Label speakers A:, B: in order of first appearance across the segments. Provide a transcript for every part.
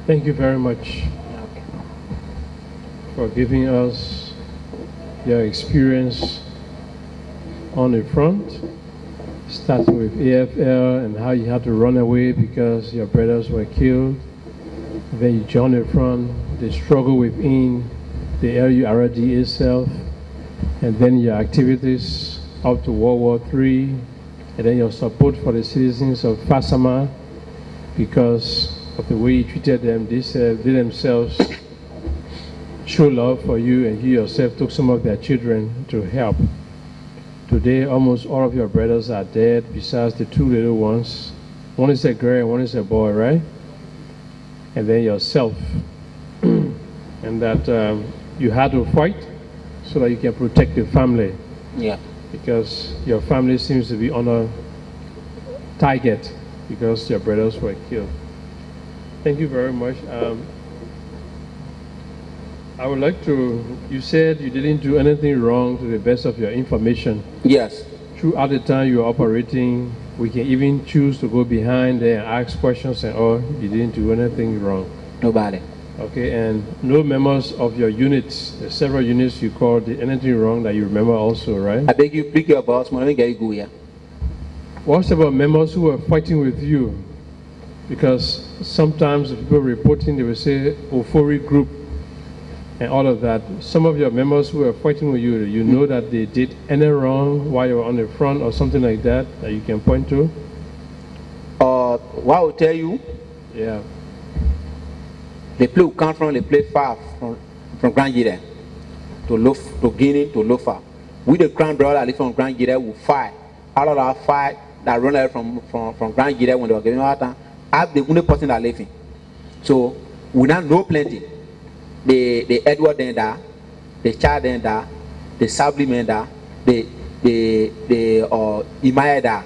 A: Thank you very much for giving us your experience on the front, starting with AFL and how you had to run away because your brothers were killed. Then you joined the front, the struggle within the LURD itself, and then your activities up to World War III, and then your support for the citizens of Fasama because of the way you treated them. They themselves show love for you, and you yourself took some of their children to help. Today, almost all of your brothers are dead, besides the two little ones. One is a girl and one is a boy, right? And then yourself. And that you had to fight so that you can protect the family.
B: Yeah.
A: Because your family seems to be on a target because your brothers were killed. Thank you very much. I would like to, you said you didn't do anything wrong to the best of your information.
B: Yes.
A: Throughout the time you were operating, we can even choose to go behind there and ask questions and all. You didn't do anything wrong.
B: Nobody. Okay,
A: and no members of your units, the several units you called, did anything wrong that you remember also, right?
B: I beg you, pick your boss, man, get go here.
A: What about members who were fighting with you? Because sometimes people reporting, they will say euphoric group and all of that. Some of your members who were fighting with you, you know that they did any wrong while you were on the front or something like that that you can point to?
B: What I will tell you?
A: Yeah.
B: The play will come from, they play far from Grand Guinea to Guinea to Lofa. We the Grand brother live from Grand Guinea will fight. All of our fight that run away from Grand Guinea when they were giving out time, I'm the only person that living. So we now know plenty. The Edward then there, the Chad then there, the Sabli men there, the Imaya there.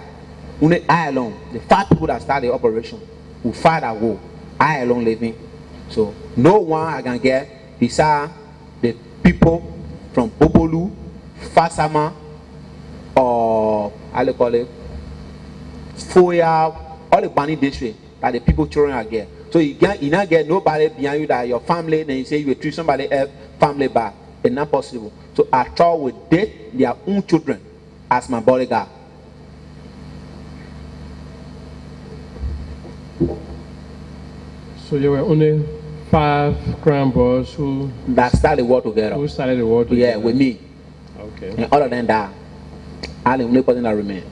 B: Only I alone, the 5 people that start the operation will fight at war. I alone living. So no one I can get besides the people from Bobolu, Fasama, or how they call it, Foya, all the Bani district that the people children are get. So you not get nobody behind you that your family, then you say you will treat somebody else family back. It's not possible. So I try with date their own children as my bodyguard.
A: So there were only 5 grand boys who
B: started the war together.
A: Who started the war together?
B: Yeah, with me.
A: Okay.
B: And all of them died. I'm the only person that remained.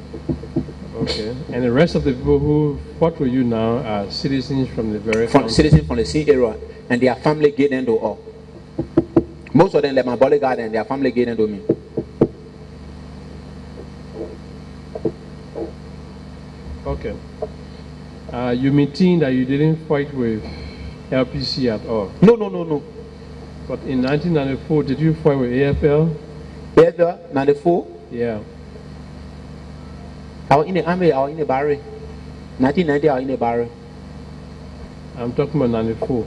A: Okay. And the rest of the people who fought with you now are citizens from the very
B: citizens from the same area, and their family get into all. Most of them, they're my bodyguard, and their family get into me.
A: Okay. You maintain that you didn't fight with LPC at all?
B: No.
A: But in 1994, did you fight with AFL?
B: AFL, 94?
A: Yeah.
B: I was in the army, I was in the barrack. 1990, I was in the barrack.
A: I'm talking about 94.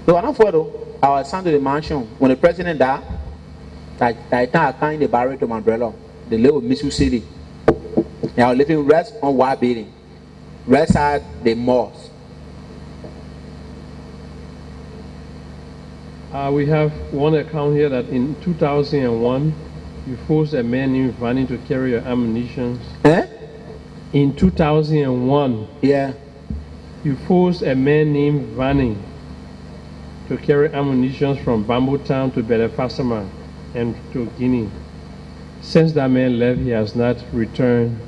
B: No, I'm not for though. I was sent to the mansion. When the president died, I came in the barrack to my brother. They live in Misu City. And I was living rest on White Building. Rest at the mosque.
A: We have one account here that in 2001, you forced a man named Vanny to carry your ammunition.
B: Eh?
A: In 2001,
B: yeah,
A: you forced a man named Vanny to carry ammunition from Bamboo Town to Belefasama and to Guinea. Since that man left, he has not returned.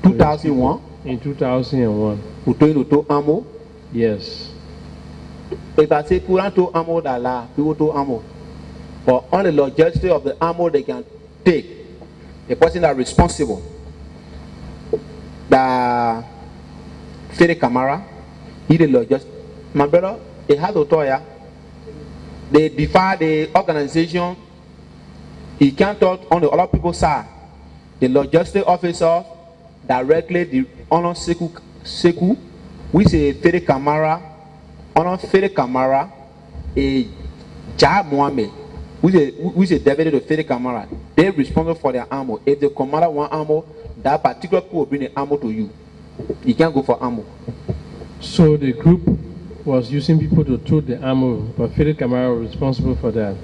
B: 2001?
A: In 2001.
B: To ammo?
A: Yes.
B: If I say put to ammo, people to ammo. But on the logistics of the ammo they can take, the person that is responsible, the Fede Camara, he the logistics. My brother, they had to tell ya, they defy the organization. He can't talk on the other people's side. The logistic officer directly the honor Seku, we say Fede Camara, honor Fede Camara, a Jab Mohammed. We say David to Fede Camara. They're responsible for their ammo. If the commander want ammo, that particular people will bring the ammo to you. You can't go for ammo.
A: So the group was using people to tote the ammo, but Philip Kamara was responsible for that.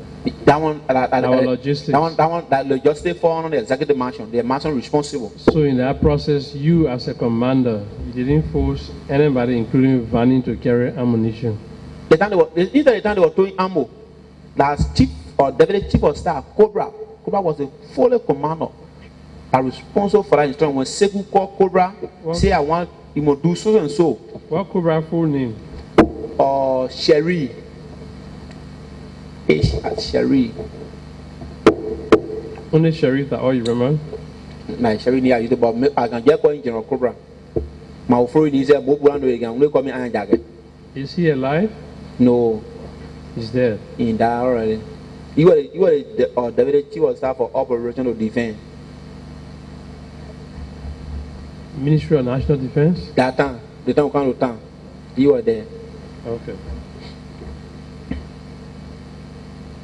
B: That one,
A: Our logistics.
B: that logistic fall on the executive mansion. The mansion responsible.
A: So in that process, you as a commander, you didn't force anybody, including Vanning, to carry ammunition.
B: The time they were throwing ammo, that's chief or deputy chief of staff, Cobra was the full commander. Are responsible for that instruction. When Sekou called Cobra, say I want you to do so and so.
A: What Cobra full name?
B: Sherry. Sherry.
A: Only Sherry that all you remember?
B: Nah, Sherry near you, but I can just call him General Cobra. My friend is a Bobuano again. Only call me Iron Jacket.
A: Is he alive?
B: No.
A: He's dead.
B: In that already. You were the deputy chief of staff for operational defense.
A: Ministry of National Defense?
B: That time, the time kind of time, you were there.
A: Okay.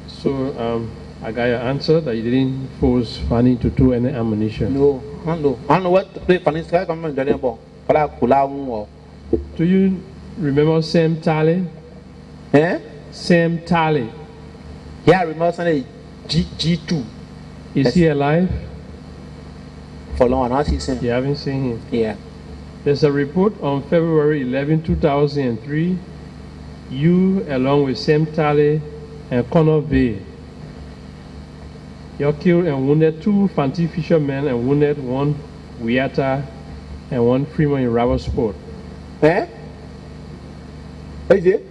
A: So I got your answer that you didn't force Fanny to throw any ammunition.
B: No, I don't know what to play Fanny's guy coming to the ball.
A: Do you remember Sam Talley?
B: Eh?
A: Sam Talley.
B: Yeah, I remember Sunday G2.
A: Is he alive?
B: For long, I see him.
A: You haven't seen him?
B: Yeah.
A: There's a report on February 11, 2003. You, along with Sam Talley and Connor Bay, you killed and wounded 2 Fanti fishermen and wounded 1 Wiata and 1 Freeman in Rabosport.
B: Eh? What is it?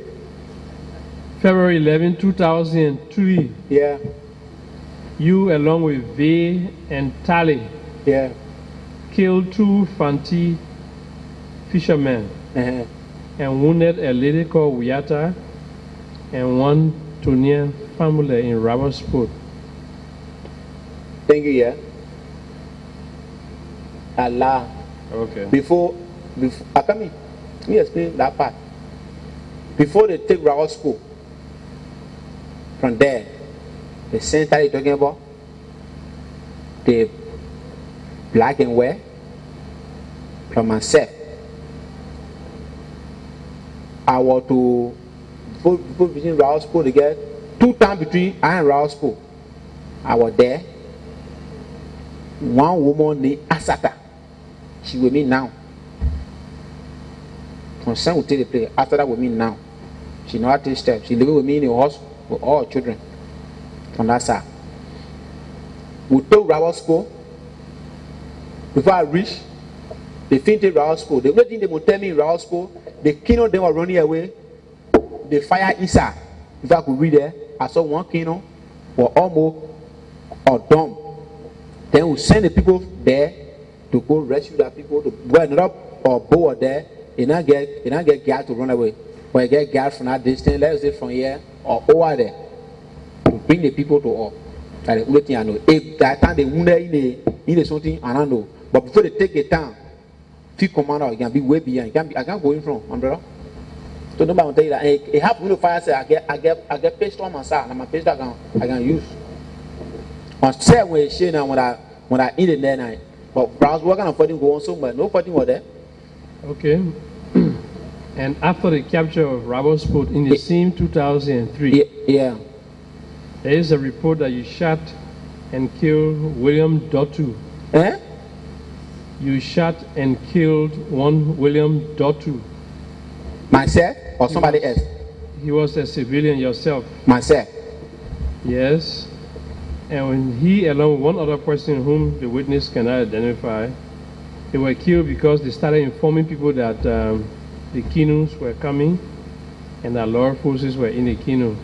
A: February 11, 2003.
B: Yeah.
A: You, along with Bay and Talley,
B: Yeah.
A: killed 2 Fanti fishermen and wounded a lady called Wiata and 1 Tonian family in Rabosport.
B: Thank you, yeah. Allah.
A: Okay.
B: Before I come in, let me explain that part. Before they take Rabosport, from there, the center you're talking about, the black and white, from myself, I was to before between Rabosport to get 2 times between I and Rabosport. I was there. One woman named Asata, she with me now. From son will take the place. After that with me now. She know how to take steps. She living with me in the house with all children. From that side. We took Rabosport. Before I reach, they finished Rabosport. The only thing they would tell me in Rabosport, the kino they were running away. The fire inside. If I could read there, I saw 1 kino or almost or dumb. Then we send the people there to go rescue the people to go another or boat there. You not get gas to run away. But you get gas from that distance, let's say from here or over there to bring the people to up. That's the only thing I know. If that time they wounded in the something, I don't know. But before they take the town, field commander, you can be way beyond. I can't go in from, umbrella. So nobody will tell you that. It happened to fire. Say I get pistol on my side, and my pistol I can use. On set when she now when I eat it that night. But browse working on fighting go on somewhere. No fighting was there.
A: Okay. And after the capture of Rabosport in the same 2003,
B: yeah,
A: there is a report that you shot and killed William Dotu.
B: Eh?
A: You shot and killed 1 William Dotu.
B: Myself or somebody else?
A: He was a civilian yourself.
B: Myself.
A: Yes. And when he, along with 1 other person whom the witness cannot identify, they were killed because they started informing people that the Kinus were coming and that LURD forces were in the Kinu.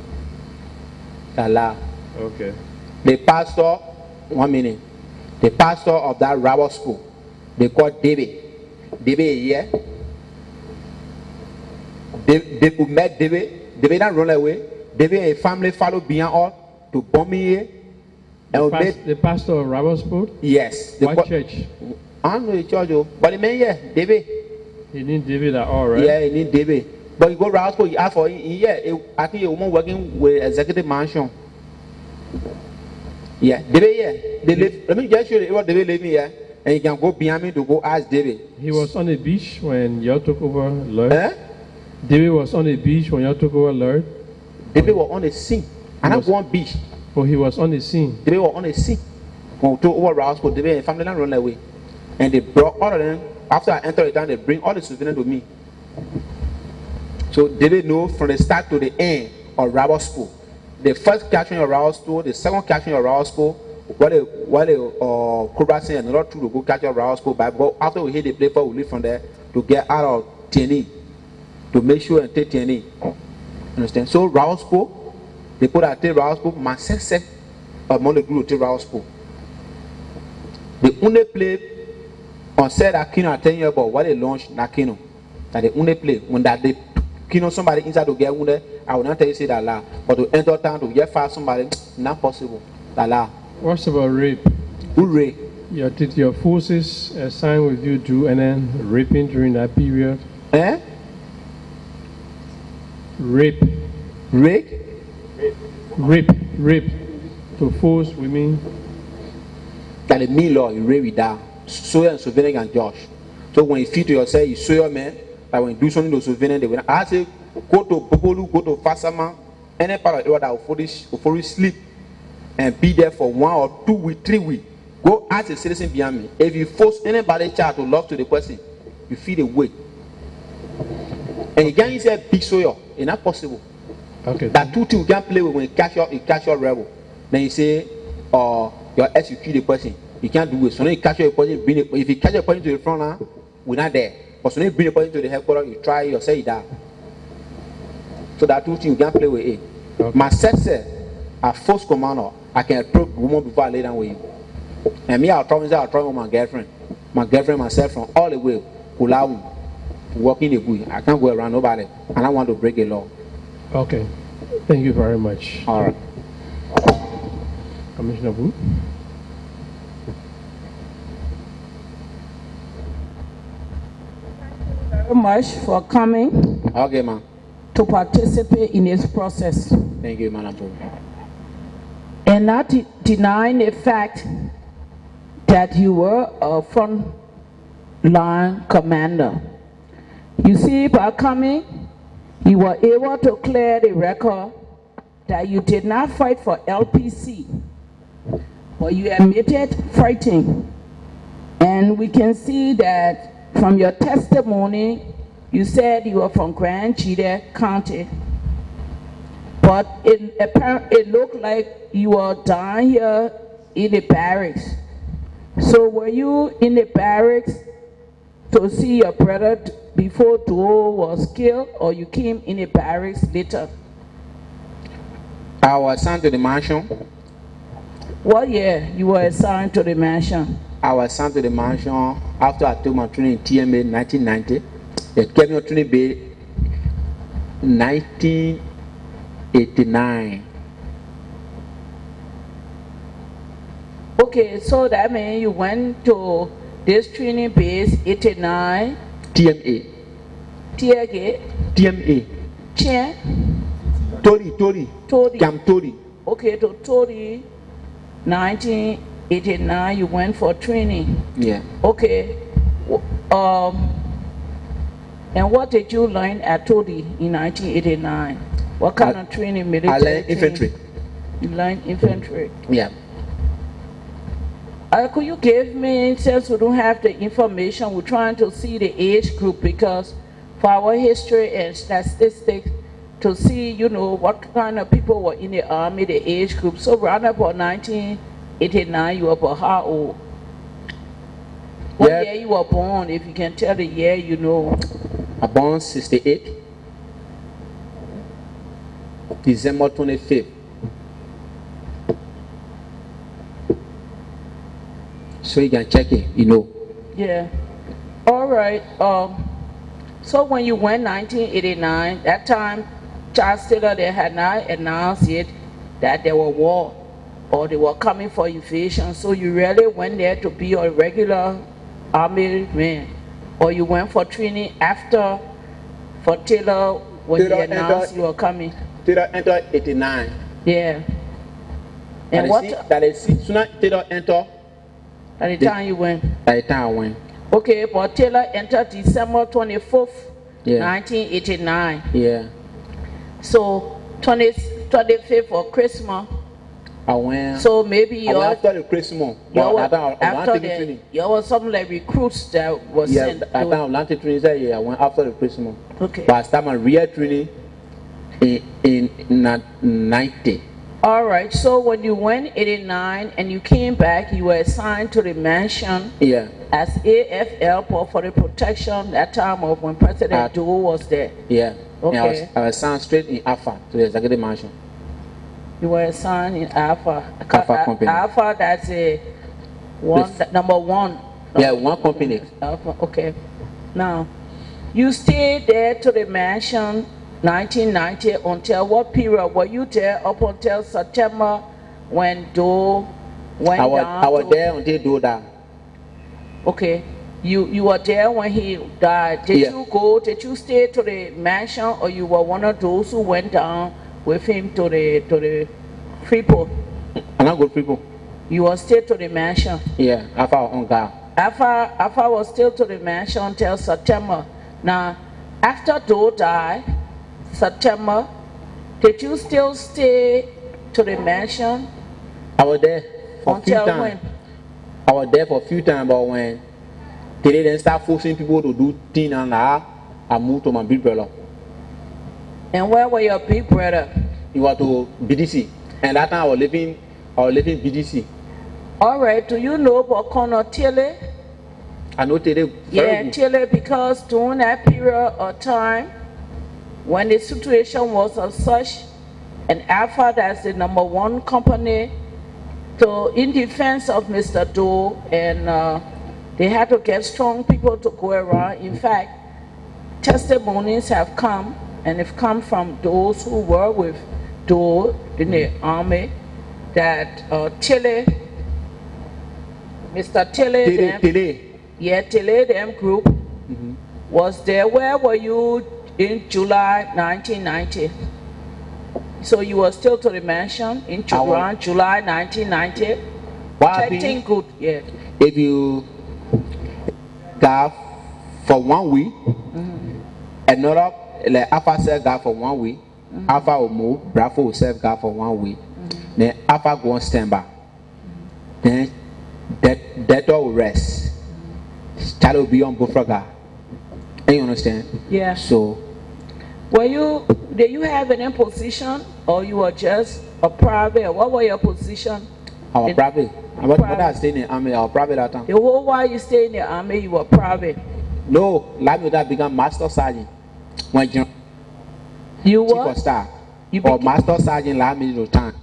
B: Allah.
A: Okay.
B: The pastor, 1 minute. The pastor of that rabble school, they called David. David here. They met David. David didn't run away. David and his family followed behind us to bomb me here.
A: The pastor of Rabosport?
B: Yes.
A: What church?
B: I don't know the church, but the man, yeah, David.
A: He need David at all, right?
B: Yeah, he need David. But you go Rabosport, you ask for I think a woman working with executive mansion. Yeah, David, yeah. They live, let me just show you what David live here, and you can go behind me to go ask David.
A: He was on the beach when you took over LURD?
B: Eh?
A: David was on the beach when you took over LURD?
B: David was on the scene. And not one beach.
A: Oh, he was on the scene.
B: David was on the scene. When we took over Roscoe, David and family run away. And they brought all of them. After I entered the town, they bring all the civilians to me. So David knows from the start to the end of Roscoe. The first capturing of Roscoe, the second capturing of Roscoe, while the Cobra Sing and another two to go capture Roscoe. But after we hit the place, we leave from there to get out of TNE, to make sure and take TNE. Understand? So Roscoe, they put out Roscoe, myself among the group to Roscoe. The only play on said Akino at 10 years ago, what they launched Nakino. That the only play when that they Kino somebody inside to get wounded, I will not tell you say that la. But to enter town to get fast somebody, not possible. That la.
A: What's about rape?
B: Who rape?
A: Did your forces assign with you do and then raping during that period?
B: Eh?
A: Rape.
B: Rape?
A: Rape. To force women.
B: That the mean law, you rape with that. Sawyer and Sylvain and Josh. So when you feel to yourself, you saw your man, like when you do something to Sylvain, they will I say, go to Popolu, go to Fasama, any part of the world that will fully sleep and be there for 1 or 2 weeks, 3 weeks. Go ask a citizen behind me. If you force anybody child to love to the person, you feel the weight. And you can't say big soil. It's not possible.
A: Okay.
B: That two things you can't play with when you catch your rebel. Then you say, your ex you kill the person. You can't do it. So now you catch your person, if you catch your person to the front line, we're not there. But so now you bring the person to the headquarters, you try yourself that. So that two things you can't play with it. Okay. My sister, a first commander, I can approach woman before I lay down with you. And me, I'll try with my girlfriend. My girlfriend, myself, from all the way, Kulawu, walking the bush. I can't go around nobody. And I want to break the law.
A: Okay. Thank you very much.
B: All right.
A: Commissioner Wu.
C: Very much for coming.
B: Okay, ma'am.
C: To participate in this process.
B: Thank you, Madam.
C: And not denying the fact that you were a front line commander. You see, by coming, you were able to clear the record that you did not fight for LPC, but you admitted fighting. And we can see that from your testimony, you said you were from Grand Chile County, but it looked like you were down here in the barracks. So were you in the barracks to see your brother before Duo was killed, or you came in the barracks later?
B: I was assigned to the mansion.
C: What year you were assigned to the mansion?
B: I was assigned to the mansion after I took my training in TMA in 1990. They gave me a training bay in 1989.
C: Okay, so that means you went to this training base 89.
B: TMA.
C: TMA.
B: TMA.
C: Chen.
B: Tori. Camp Tori.
C: Okay, to Tori, 1989, you went for training.
B: Yeah.
C: Okay. And what did you learn at Tori in 1989? What kind of training? Military
B: I learned infantry.
C: You learned infantry?
B: Yeah.
C: Could you give me, since we don't have the information, we're trying to see the age group, because for our history and statistics, to see, you know, what kind of people were in the army, the age group. So around about 1989, you were about how old? What year you were born, if you can tell the year, you know?
B: I born 68, December 25th. So you can check it, you know.
C: Yeah. All right. So when you went 1989, that time, Charles Taylor, they had not announced yet that there were war or they were coming for invasion. So you really went there to be a regular army man, or you went for training after for Taylor when he announced you were coming?
B: Taylor entered 89.
C: Yeah. And
B: that is soon as Taylor entered.
C: At the time you went?
B: At the time I went.
C: Okay, but Taylor entered December 24th,
B: Yeah.
C: 1989.
B: Yeah.
C: So 25th of Christmas.
B: I went.
C: So maybe
B: I went after the Christmas. But
C: after that, there was some like recruits that was sent.
B: Yeah, at time Atlantic training said I went after the Christmas.
C: Okay.
B: But I started my real training in 90.
C: All right. So when you went 89 and you came back, you were assigned to the mansion.
B: Yeah.
C: As AFL for the protection that time of when President Doe was there.
B: Yeah.
C: Okay.
B: And I was assigned straight in Alpha to the executive mansion.
C: You were assigned in Alpha.
B: Alpha company.
C: Alpha, that's a number one.
B: Yeah, one company.
C: Alpha, okay. Now, you stayed there to the mansion 1990 until what period? Were you there up until September when Doe went down?
B: I was there until Doe died.
C: Okay. You were there when he died. Did you stay to the mansion, or you were one of those who went down with him to the Freeport?
B: I'm not good people.
C: You were still to the mansion?
B: Yeah, Alpha on guard.
C: Alpha was still to the mansion until September. Now, after Doe died, September, did you still stay to the mansion?
B: I was there for a few times.
C: When?
B: I was there for a few times, but when they didn't start forcing people to do things, and I moved to my big brother.
C: And where were your big brother?
B: He was to BDC, and that time I was living BDC.
C: All right. Do you know about Colonel Tilly?
B: I know Tilly.
C: Yeah, Tilly, because during that period of time, when the situation was of such, and Alpha, that's the number one company, so in defense of Mr. Doe, and they had to get strong people to go around. In fact, testimonies have come, and have come from those who were with Doe in the army, that Tilly, Mr. Tilly, them group was there. Where were you in July 1990? So you were still to the mansion in July 1990? Protecting good, yeah.
B: If you got for 1 week, another, like Alpha self got for 1 week, Alpha will move, Bravo will self got for 1 week, then Alpha go on standby, then that will rest. Charlie will be on buffer guard. You understand?
C: Yeah.
B: So,
C: did you have any position, or you were just a private? What were your position?
B: I was private. When I stayed in the army, I was private that time.
C: The whole while you stayed in the army, you were private?
B: No, like me that became master sergeant. When
C: you were?
B: Chief of staff. Or master sergeant like me to time.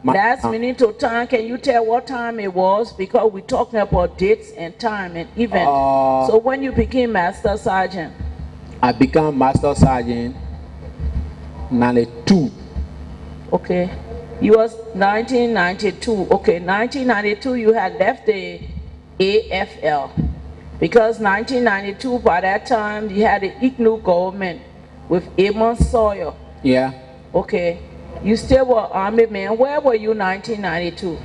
C: That's meaning to time. Can you tell what time it was? Because we're talking about dates and time and event. So when you became master sergeant?
B: I became master sergeant 92.
C: Okay. You was 1992. Okay, 1992 you had left the AFL. Because 1992, by that time, you had the ICNU government with Amon Sawyer.
B: Yeah.
C: Okay. You still were army man. Where were you 1992?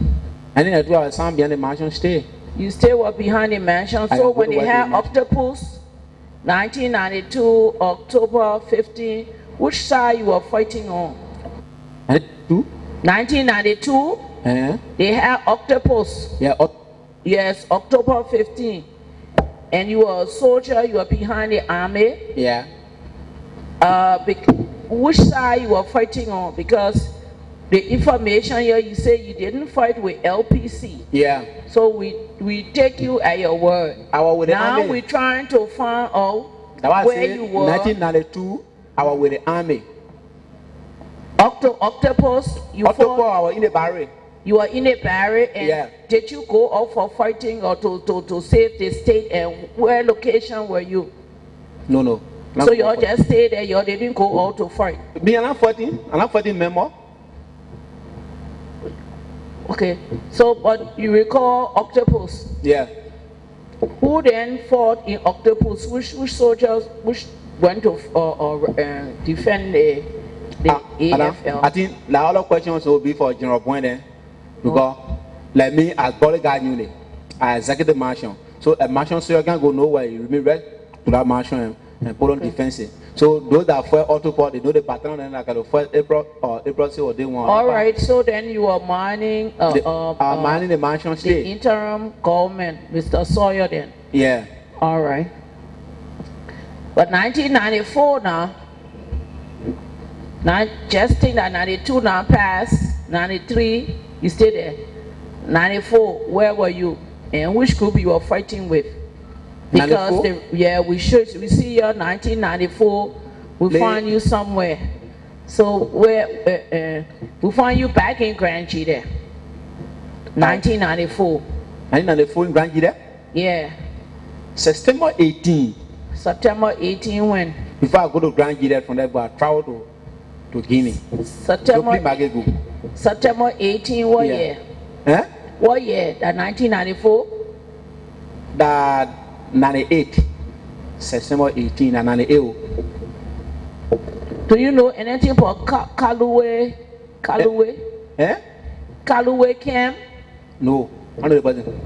B: I didn't do a sound behind the mansion stay.
C: You still were behind the mansion. So when they had Octopus, 1992, October 15, which side you were fighting on? 1992? They had Octopus.
B: Yeah.
C: Yes, October 15. And you were a soldier, you were behind the army.
B: Yeah.
C: Which side you were fighting on? Because the information here, you say you didn't fight with LPC.
B: Yeah.
C: So we take you at your word.
B: I was with the
C: now
B: army.
C: We're trying to find out where you were.
B: 1992, I was with the army.
C: Octopus,
B: I was in the barrack.
C: You were in a barrack, and
B: yeah.
C: Did you go out for fighting or to save the state? And where location were you?
B: No.
C: So you all just stayed there, you didn't go out to fight?
B: Me, I'm not fighting member.
C: Okay, so but you recall Octopus?
B: Yeah.
C: Who then fought in Octopus? Which soldiers went to defend the AFL?
B: I think the other questions will be for General Boyne, because like me as bodyguard unit, as executive marshal. So a marshal so you can go nowhere. You remain right to that marshal. and put on defensive. So those that fought autoport, they know the pattern and like the first April or day 1.
C: All right, so then you are mining
B: mining the mansion
C: the
B: state.
C: interim government, Mr. Sawyer then.
B: Yeah.
C: All right. But 1994 now, just think that 92 now passed, 93, you stayed there. 94, where were you? And which group you were fighting with? Because we see your 1994, we find you somewhere. So where we find you back in Grangie there. 1994.
B: 1994 in Grangie there?
C: Yeah.
B: September 18.
C: September 18 when?
B: Before I go to Grangie there, from there I travel to Guinea.
C: September 18 what year?
B: Eh?
C: What year? That 1994?
B: That 98. September 18 and 98.
C: Do you know anything about Kaluwe?
B: Eh?
C: Kaluwe camp?
B: No, I know the person.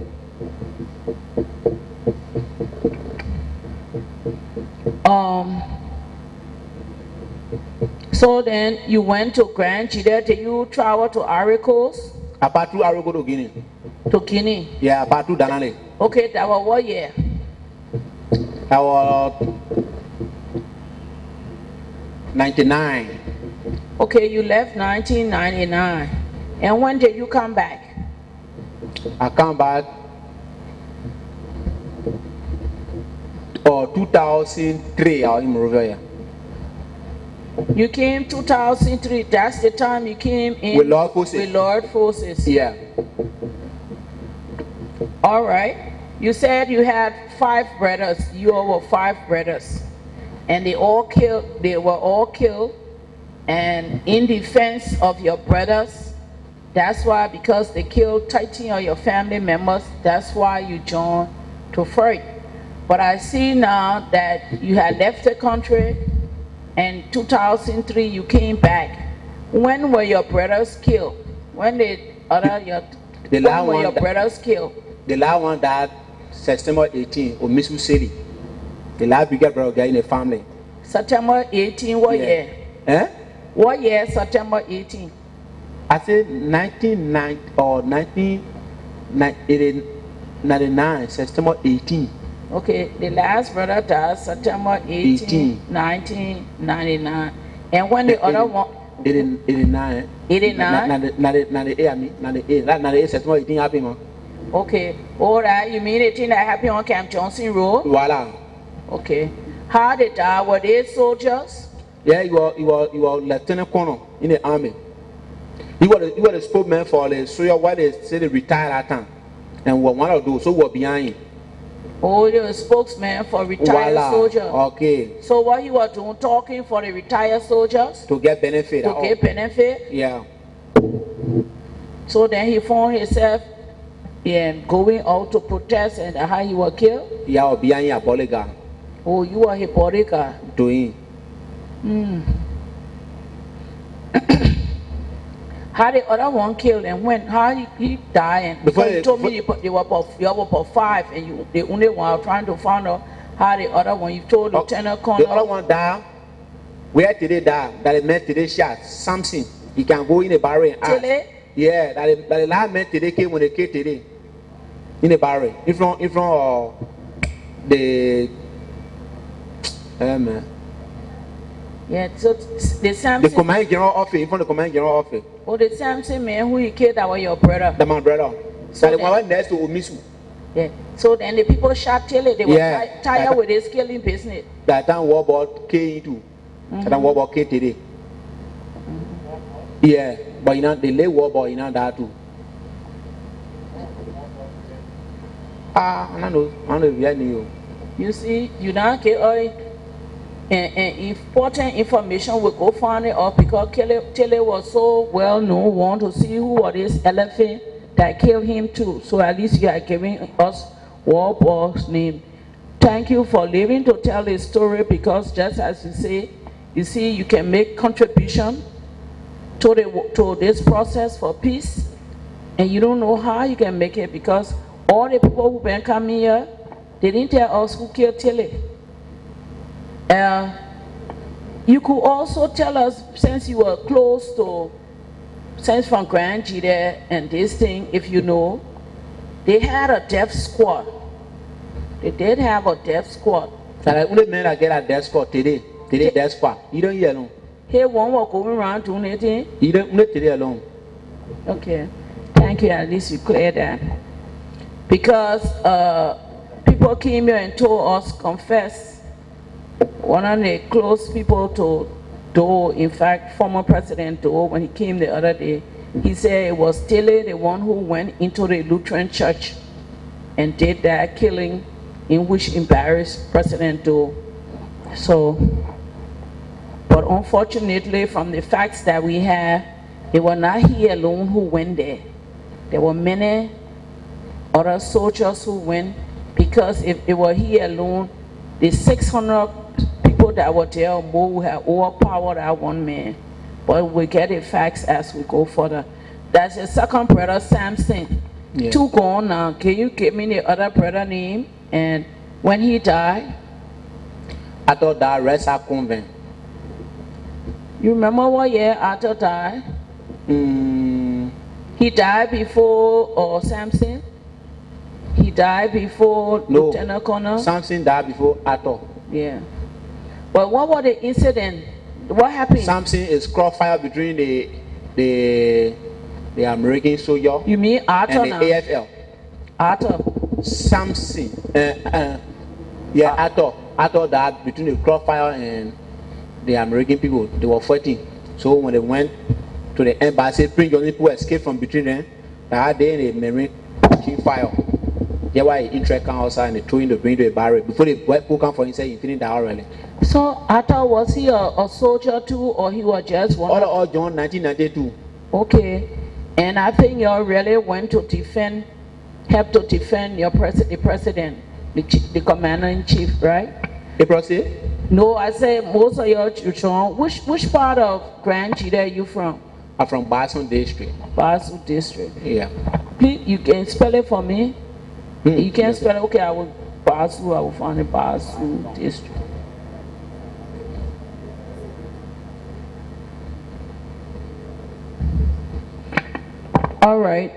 C: So then you went to Grangie there. Did you travel to Ivory Coast?
B: Apart from Ivory Coast to Guinea.
C: To Guinea?
B: Yeah, apart from Danale.
C: Okay, that was what year?
B: That was 99.
C: Okay, you left 1999. And when did you come back?
B: I come back 2003. I was in Monrovia.
C: You came 2003. That's the time you came in
B: with LURD forces.
C: With LURD forces.
B: Yeah.
C: All right. You said you had 5 brothers. You all were 5 brothers, and they were all killed. And in defense of your brothers, that's why, because they killed 13 of your family members, that's why you joined to fight. But I see now that you had left the country. And 2003 you came back. When were your brothers killed? When did your brothers killed?
B: The last one died September 18, Omisu City. The last brigade brother in the family.
C: September 18, what year?
B: Eh?
C: What year, September 18?
B: I said 1999, September 18.
C: Okay, the last brother died September 18, 1999. And when the other one?
B: 89.
C: 89?
B: 98, September 18 happened, man.
C: Okay, all right, you mean the thing that happened on Camp Johnson Road?
B: Voila.
C: Okay. How they die? Were they soldiers?
B: Yeah, he was lieutenant colonel in the army. He was the spokesman for the soldier while they say they retired at time. And one of those who were behind him.
C: Oh, you're a spokesman for retired soldiers.
B: Okay.
C: So what you were doing, talking for the retired soldiers?
B: To get benefit.
C: To get benefit?
B: Yeah.
C: So then he found himself going out to protest, and how he was killed?
B: Yeah, behind a bodyguard.
C: Oh, you were a bodyguard.
B: Doing.
C: How the other one killed, and when? How he died? Before you told me you were about 5, and the only one trying to find out how the other one. You told Lieutenant Colonel.
B: The other one died. Where did they die? That the man today shot something. He can go in the barrel and ask. Yeah, that the last man today came when they came today. In the barrel, in front of the
C: Yeah, so the Samson.
B: The command general office, in front of the command general office.
C: Oh, the Samson man who he killed, that was your brother.
B: That my brother. So the one next to Omisu.
C: Yeah. So then the people shot Tilly. They were tired with this killing business.
B: That time war about K too. That time war about K today. Yeah, but you know the late war boy, you know that too. I don't know if you knew.
C: You see, you don't get all and important information will go find it up, because Tilly was so well known. Want to see who was this elephant that killed him too. So at least you are giving us war boy's name. Thank you for living to tell this story, because just as you see, you can make contribution to this process for peace, and you don't know how you can make it, because all the people who been coming here, they didn't tell us who killed Tilly. You could also tell us, since you were close to, since from Grand Gita and this thing, if you know, they had a death squad. They did have a death squad.
B: So like only men that get a death squad today death squad. You don't hear no.
C: Here one was going around doing anything.
B: You don't today alone.
C: Okay, thank you. At least you cleared that. Because people came here and told us, confess. One of the close people to Doe, in fact, former President Doe, when he came the other day, he said it was Tilly, the one who went into the Lutheran church and did that killing, in which embarrassed President Doe. So, but unfortunately, from the facts that we have, they were not he alone who went there. There were many other soldiers who went, because if it were he alone, the 600 people that were there or more would have overpowered that one man. But we get the facts as we go further. That's the second brother, Samson.
B: Yeah.
C: Two gone now. Can you give me the other brother name? And when he died?
B: I thought that rest are convent.
C: You remember what year Arthur died? He died before Samson? He died before
B: No.
C: Lieutenant Colonel?
B: Samson died before Arthur.
C: Yeah. But what was the incident? What happened?
B: Samson is crossfire between the American soldier
C: You mean Arthur
B: and the
C: now?
B: AFL.
C: Arthur.
B: Samson. Arthur died between the crossfire and the American people. They were fighting. So when they went to the embassy, Prince Johnny people escaped from between them. That day the Marine catching fire. That's why he interact outside and they threw in the bring to a barrel. Before the white people come for him, say he finished that already.
C: So Arthur, was he a soldier too, or he was just one?
B: All John 1992.
C: Okay. And I think you really went to defend, help to defend your the president, the commander in chief, right?
B: April say?
C: No, I say most of your children. Which part of Grand Gita are you from?
B: I'm from Basun District.
C: Basu district.
B: Yeah.
C: Please, you can spell it for me. You can
B: Yes,
C: spell it. Okay, I will Basu. I will find the Basu district. All right.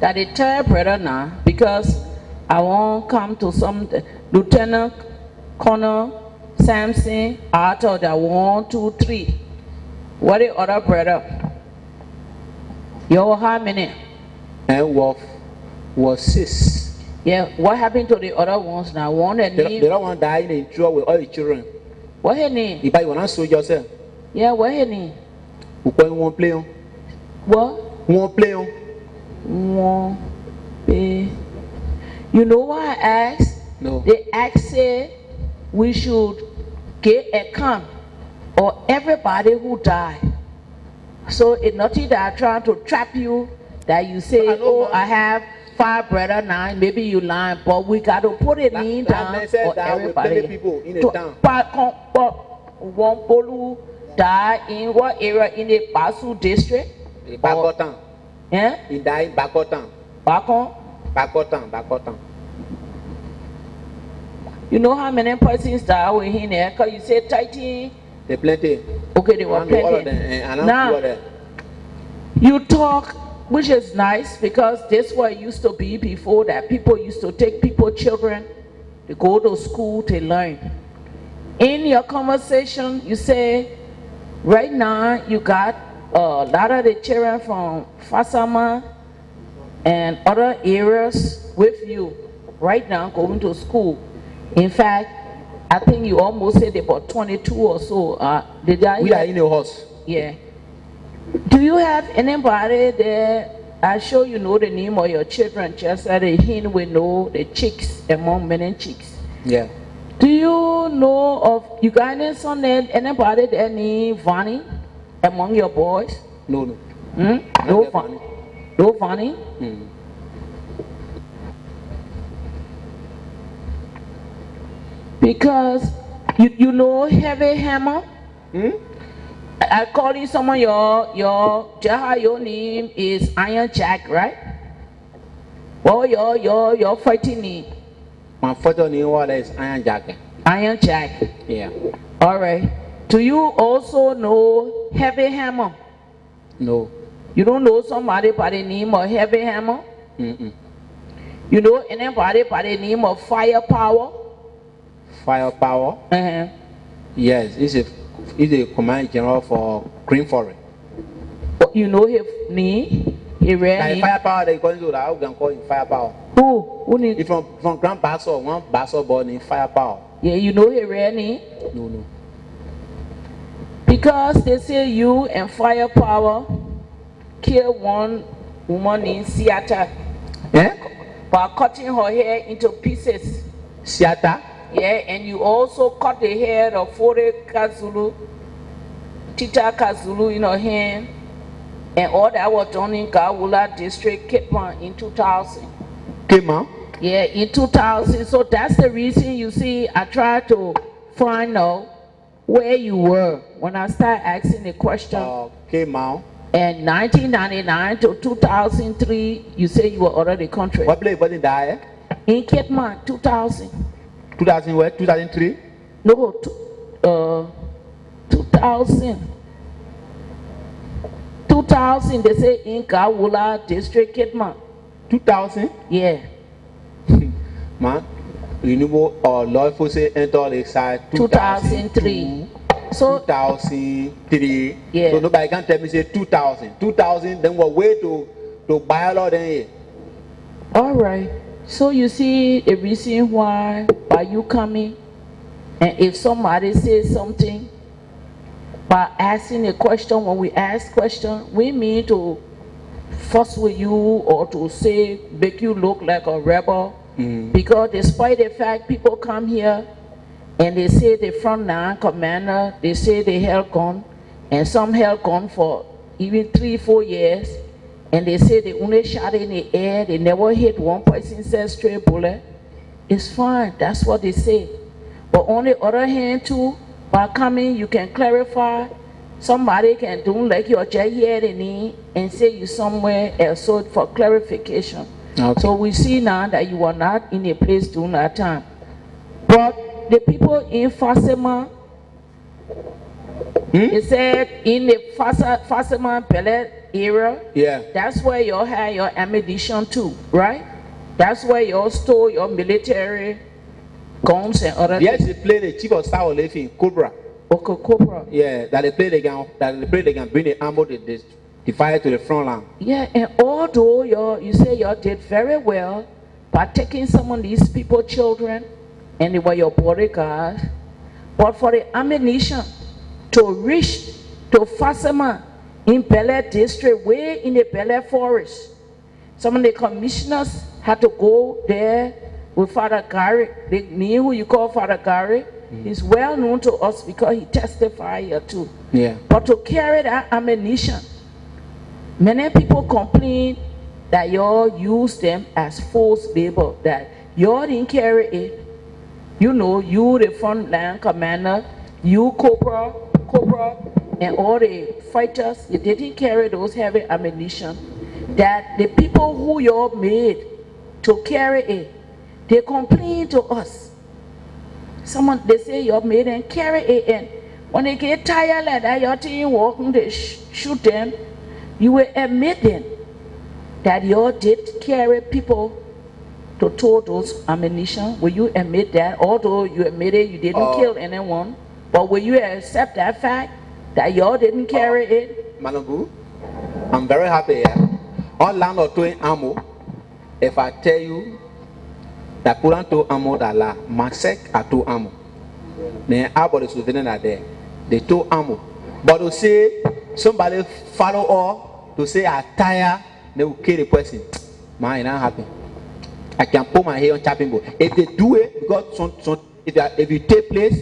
C: That the third brother now, because I won't come to some Lieutenant Colonel Samson, Arthur, that 1, 2, 3. What the other brother? You how many?
B: And was 6.
C: Yeah. What happened to the other ones now? One that
B: The
C: name.
B: other one died in trouble with all the children.
C: What her name?
B: If I want to soldier yourself,
C: Yeah. What her name?
B: who won't play on?
C: What?
B: Won't play on?
C: One. You know why I asked?
B: No.
C: They asked say we should get a count or everybody who died. So it's not that I'm trying to trap you that you say, I have 5 brothers now, maybe you lying, but we got to put it in down for everybody.
B: People in the town.
C: One Bolu died in what area in the Basu district?
B: Bakotan.
C: Yeah?
B: He died in Bakotan. Bakotan.
C: You know how many persons died with him there? Because you said 13.
B: They plenty.
C: Okay, they were
B: All of
C: plenty.
B: them.
C: Now, you talk, which is nice, because this what it used to be before that. People used to take children to go to school to learn. In your conversation, you say, right now you got a lot of the children from Fasama and other areas with you right now going to school. In fact, I think you almost said about 22 or so. Did I?
B: We are in a horse.
C: Yeah. Do you have anybody there? I sure you know the name of your children, just as the hen we know the chicks among many chicks.
B: Yeah.
C: Do you know of you guys on there? Anybody there named Vani among your boys?
B: No.
C: No Vani. No Vani. Because you know Heavy Hammer. I call you some of your name is Iron Jack, right? Well, your fighting name.
B: My photo name was Iron Jack.
C: Iron Jack.
B: Yeah.
C: All right. Do you also know Heavy Hammer?
B: No.
C: You don't know somebody by the name of Heavy Hammer?
B: Mm-mm.
C: You know anybody by the name of Firepower?
B: Firepower?
C: Uh-huh.
B: Yes, he's a command general for Green Forest.
C: You know his name? He ran
B: Like Firepower, they call him, I can call him Firepower.
C: Who need?
B: If from Grand Basso, one Basso boy named Firepower.
C: Yeah, you know his real name?
B: No.
C: Because they say you and Firepower killed one woman in Seattle.
B: Eh?
C: By cutting her hair into pieces.
B: Seattle?
C: Yeah, and you also cut the hair of Fore Kazulu, Tita Kazulu in her hand, and all that was done in Gawula district, Kitman, in 2000.
B: Kitman? Yeah,
C: in 2000. So that's the reason you see I tried to find out where you were when I started asking the question.
B: Kitman.
C: And 1999 to 2003, you say you were out of the country.
B: What place was in there?
C: In Kitman, 2000.
B: 2000 what? 2003?
C: No, 2000. 2000, they say in Gawula district, Kitman. 2000? Yeah.
B: Man, you know, lawful say enter the side
C: 2003. So
B: 2003.
C: Yeah.
B: So nobody can tell me say 2000. 2000, then we'll wait to buy a lot then.
C: All right. So you see a reason why by you coming, and if somebody says something, by asking a question, when we ask question, we mean to fuss with you or to say, make you look like a rebel. Because despite the fact people come here and they say the frontline commander, they say they held gun, and some held gun for even 3-4 years, and they say they only shot in the air, they never hit one person, said straight bullet. It's fine, that's what they say. But on the other hand too, by coming you can clarify. Somebody can do like your here and say you somewhere else, so for clarification. Okay. So we see now that you are not in a place during that time. But the people in Fasema, they said in the Fasema pellet area, yeah, that's where you had your ammunition too, right? That's where you store your military guns and other
B: things. Yes,
C: things.
B: they play the chief of staff of living Cobra.
C: Okay, Cobra.
B: Yeah, that they play they can bring the ammo the fire to the front line.
C: Yeah, and although you say you did very well by taking some of these people children and they were your bodyguards, but for the ammunition to reach to Fasema in Bel district, way in the Bel forest, some of the commissioners had to go there with Father Gary. They knew who you call Father Gary. He's well known to us because he testified here too. Yeah. But to carry that ammunition, many people complain that y'all use them as forced labor, that y'all didn't carry it. You know, you the frontline commander, you Cobra, and all the fighters, they didn't carry those heavy ammunition. That the people who y'all made to carry it, they complain to us. They say y'all made them carry it, and when they get tired like that, y'all team walking, they shoot them. You will admit then that y'all did carry people to tow those ammunition. Will you admit that? Although you admitted you didn't kill anyone, but will you accept that fact that y'all didn't carry it?
B: Manabu, I'm very happy here. All land or towing ammo, if I tell you that put on to ammo that la masek are to ammo. Then about the souvenir are there. They tow ammo. But to say somebody follow all to say I tire, they will kill the person. Man, it not happen. I can put my hair on chopping board. If they do it, because if you take place,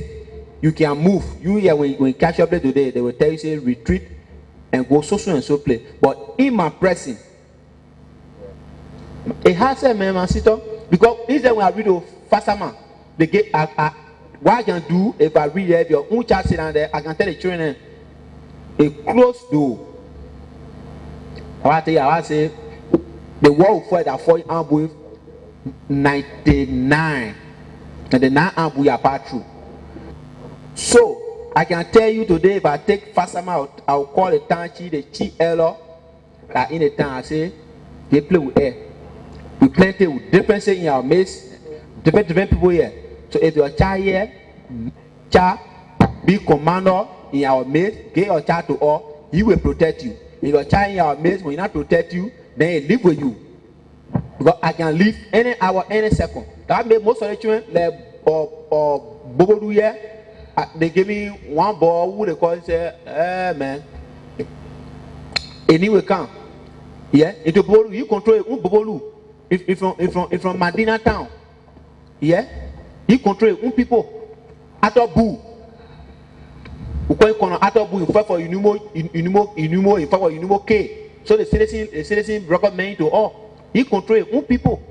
B: you can move. You here when you catch up there today, they will tell you say retreat and go so and so place. But in my pressing, it has a man sit up because this is when I read of faster man. They get what I can do if I read if your own child sit down there, I can tell the children a closed door. I say the war for that for ambush 99 And the 9 arm we are part through. So I can tell you today, if I take fast amount, I'll call the town chief, the chief elder, that in the town, I say, they play with air. We plenty with differences in our mates, different people here. So if your child here, child, be commander in our mates, get your child to all, he will protect you. If your child in our mates will not protect you, then he live with you. Because I can leave any hour, any second. That make most of the children like Bobo here. They give me one ball who they call it, say, man. Anyway, come. Yeah, into Bobo, you control it. Bobo, if from Medina town. Yeah, you control it. People. Ato boo. Ukoi kono ato boo in favor for Unumo in favor Unumo K. So the citizen recommend to all. He control it. People.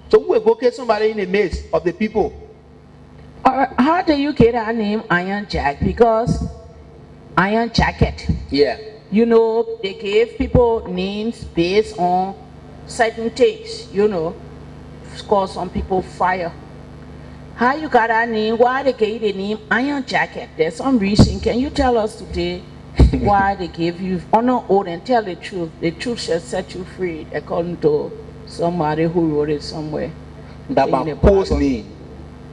B: So we will go get somebody in the midst of the people.
C: How do you get that name Iron Jack? Because Iron Jacket.
B: Yeah.
C: You know, they gave people names based on certain things, you know, cause some people fire. How you got that name? Why they gave the name Iron Jacket? There's some reason. Can you tell us today why they gave you honor oath and tell the truth? The truth shall set you free, according to somebody who wrote it somewhere.
B: That my post name.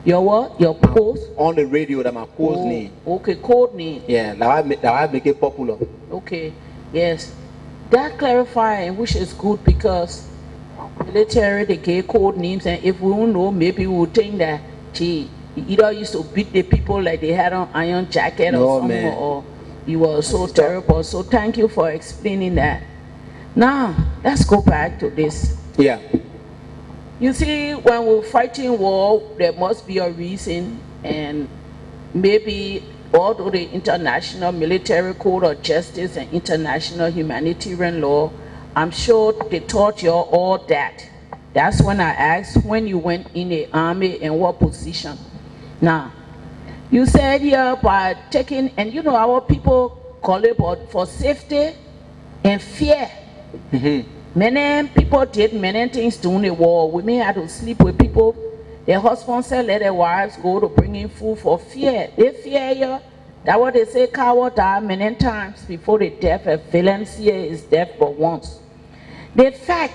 C: Your what? Your post?
B: On the radio, that my post name.
C: Okay, code name.
B: Yeah, that make it popular.
C: Okay, yes. That clarifying, which is good because military, they gave code names, and if we don't know, maybe we'll think that, gee, he either used to beat the people like they had on Iron Jacket or something, or he was so terrible. So thank you for explaining that. Now, let's go back to this.
B: Yeah.
C: You see, when we're fighting war, there must be a reason, and maybe although the International Military Code of Justice and International Humanitarian Law, I'm sure they taught you all that. That's when I asked when you went in the army and what position. Now, you said here by taking, and you know our people call it for safety and fear.
B: Mm-hmm.
C: Many people did many things during the war. Women had to sleep with people. Their husbands said let their wives go to bring in food for fear. They fear you. That's what they say, coward die many times before the death. A villain's here is death but once. The fact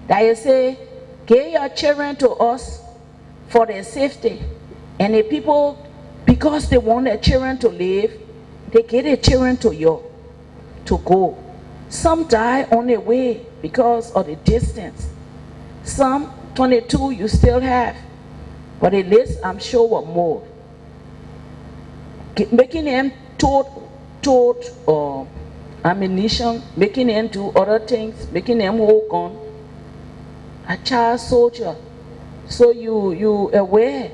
C: that you say, give your children to us for their safety. And the people, because they want their children to live, they give their children to you to go. Some die on the way because of the distance. Some 22 you still have, but the list I'm sure were more. Making them tote ammunition, making them do other things, making them walk on. A child soldier. So you aware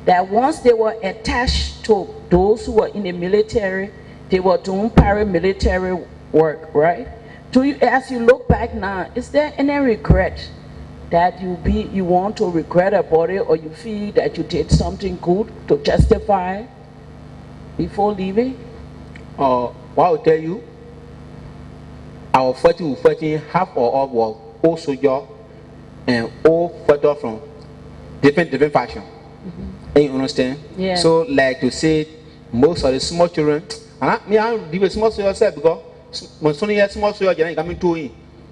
C: that once they were attached to those who were in the military, they were doing paramilitary work, right? Do you, as you look back now, is there any regret that you want to regret about it, or you feel that you did something good to justify before leaving?
B: What I'll tell you, our fighting half or all was all soldier and all fighter from different faction. Mm-hmm. You understand?
C: Yeah.
B: So like to say, most of the small children, and I give a small soldier self because when Sonny has small soldier, coming to him.